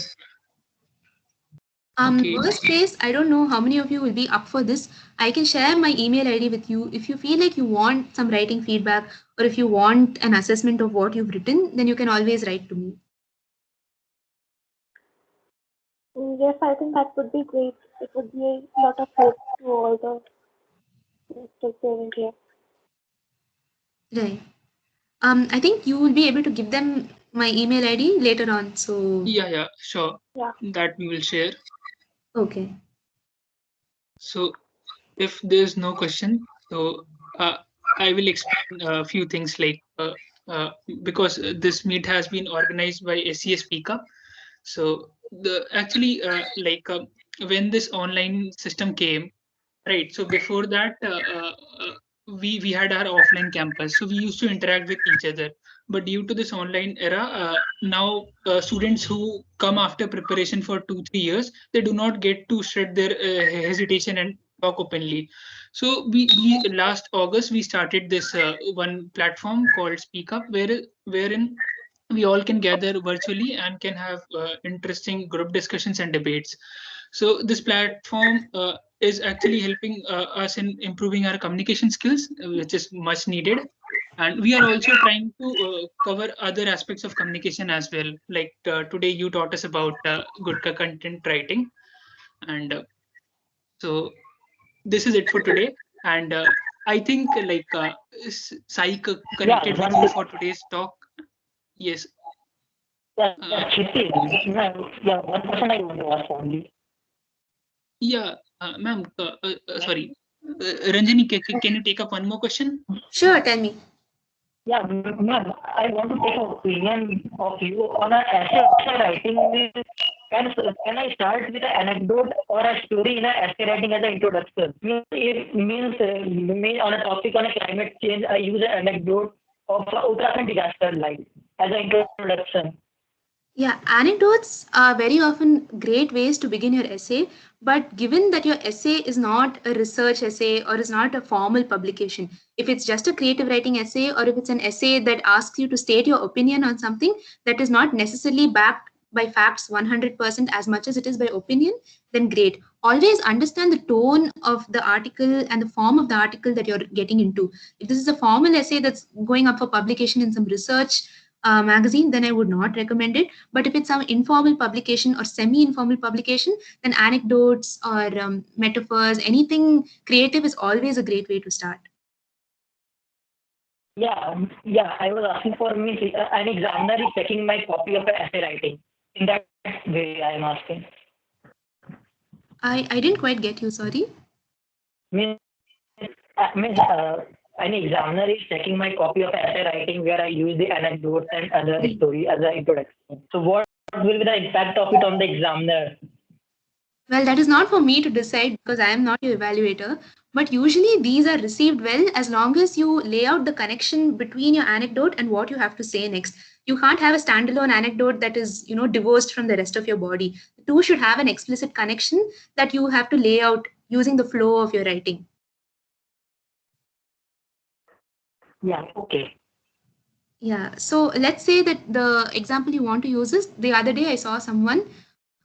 Okay. Worst case, I don't know how many of you will be up for this. I can share my email ID with you. If you feel like you want some writing feedback or if you want an assessment of what you've written, then you can always write to me. Yes, I think that would be great. It would be a lot of help to all the students here. Right. I think you will be able to give them my email ID later on. So Yeah, sure. Yeah. That we will share. Okay. So if there's no question, so I will explain a few things like because this meet has been organized by SCS Speak Up. So the actually when this online system came, right? So before that, we had our offline campus, so we used to interact with each other. But due to this online era, now students who come after preparation for 2-3 years, they do not get to shed their hesitation and talk openly. So we last August we started this one platform called Speak Up, wherein we all can gather virtually and can have interesting group discussions and debates. So this platform is actually helping us in improving our communication skills, which is much needed. And we are also trying to cover other aspects of communication as well. Like today, you taught us about good content writing. And so this is it for today. And I think Sai connected with you for today's talk. Yes. Yeah, one question I want to ask only. Yeah, ma'am, sorry. Ranjani, can you take up one more question? Sure, tell me. Yeah, ma'am, I want to take an opinion of you on an essay writing. Can I start with an anecdote or a story in an essay writing as an introduction? It means on a topic on a climate change, I use an anecdote of Uttarakhand disaster like as an introduction. Yeah, anecdotes are very often great ways to begin your essay, but given that your essay is not a research essay or is not a formal publication, if it's just a creative writing essay or if it's an essay that asks you to state your opinion on something that is not necessarily backed by facts 100% as much as it is by opinion, then great. Always understand the tone of the article and the form of the article that you're getting into. If this is a formal essay that's going up for publication in some research magazine, then I would not recommend it. But if it's some informal publication or semi-informal publication, then anecdotes or metaphors, anything creative is always a great way to start. Yeah. I was asking for me an examiner is checking my copy of essay writing. In that way, I am asking. I didn't quite get you. Sorry. Means an examiner is checking my copy of essay writing where I use the anecdotes and other story as an introduction. So what will be the impact of it on the examiner? Well, that is not for me to decide because I am not your evaluator. But usually these are received well as long as you lay out the connection between your anecdote and what you have to say next. You can't have a standalone anecdote that is, divorced from the rest of your body. The two should have an explicit connection that you have to lay out using the flow of your writing. Yeah, okay. Yeah, so let's say that the example you want to use is the other day I saw someone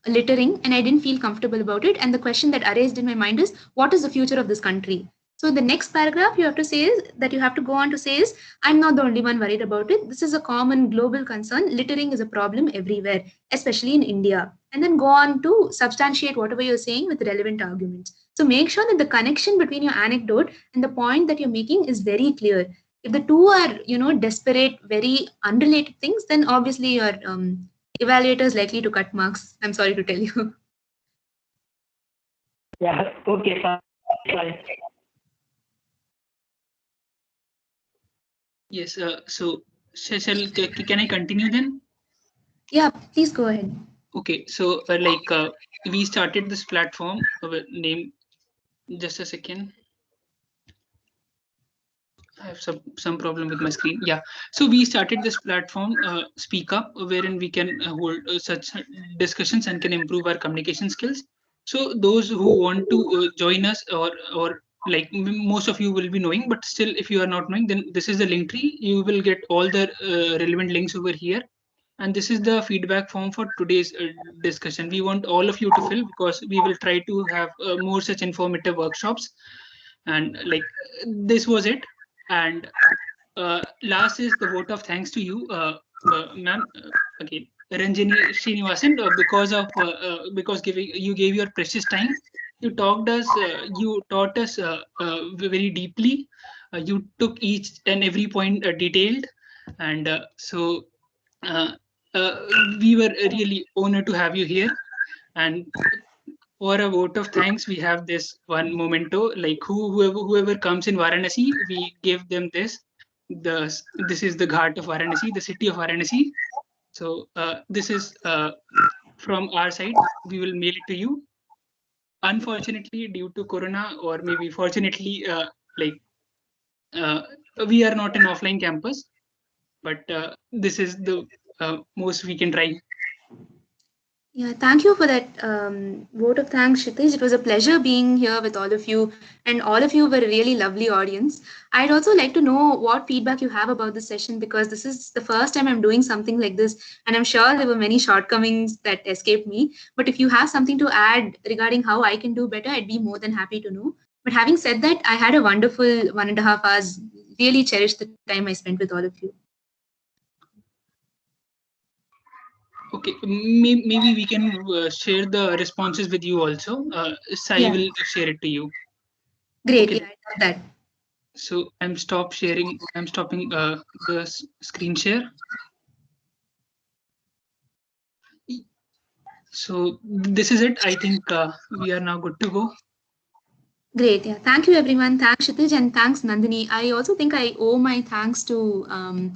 littering and I didn't feel comfortable about it. And the question that arose in my mind is, what is the future of this country? So the next paragraph you have to say is that you have to go on to say is, I'm not the only one worried about it. This is a common global concern. Littering is a problem everywhere, especially in India. And then go on to substantiate whatever you're saying with relevant arguments. So make sure that the connection between your anecdote and the point that you're making is very clear. If the two are, desperate, very unrelated things, then obviously your evaluator is likely to cut marks. I'm sorry to tell you. Yeah, okay, fine. Yes, so can I continue then? Yeah, please go ahead. Okay, so we started this platform name. Just a second. I have some problem with my screen. Yeah, so we started this platform, Speak Up, wherein we can hold such discussions and can improve our communication skills. So those who want to join us, or like most of you will be knowing, but still, if you are not knowing, then this is the link tree. You will get all the relevant links over here. And this is the feedback form for today's discussion. We want all of you to fill because we will try to have more such informative workshops. And this was it. And last is the vote of thanks to you, ma'am. Again, Ranjini Srinivasan, because you gave your precious time. You taught us very deeply. You took each and every point detailed, and so we were really honored to have you here. And for a vote of thanks, we have this one memento. Like whoever comes in Varanasi, we give them this. This is the Ghat of Varanasi, the city of Varanasi. So this is from our side. We will mail it to you. Unfortunately, due to Corona, or maybe fortunately, we are not an offline campus, but this is the most we can try. Yeah, thank you for that vote of thanks, Kshitij. It was a pleasure being here with all of you, and all of you were a really lovely audience. I'd also like to know what feedback you have about this session, because this is the first time I'm doing something like this, and I'm sure there were many shortcomings that escaped me. But if you have something to add regarding how I can do better, I'd be more than happy to know. But having said that, I had a wonderful 1.5 hours, really cherished the time I spent with all of you. Okay, maybe we can share the responses with you also. Sai will share it to you. Great, okay. Yeah, I got that. So I'm stopping the screen share. So this is it. I think we are now good to go. Great. Yeah. Thank you, everyone. Thanks, Kshitij, and thanks, Nandini. I also think I owe my thanks to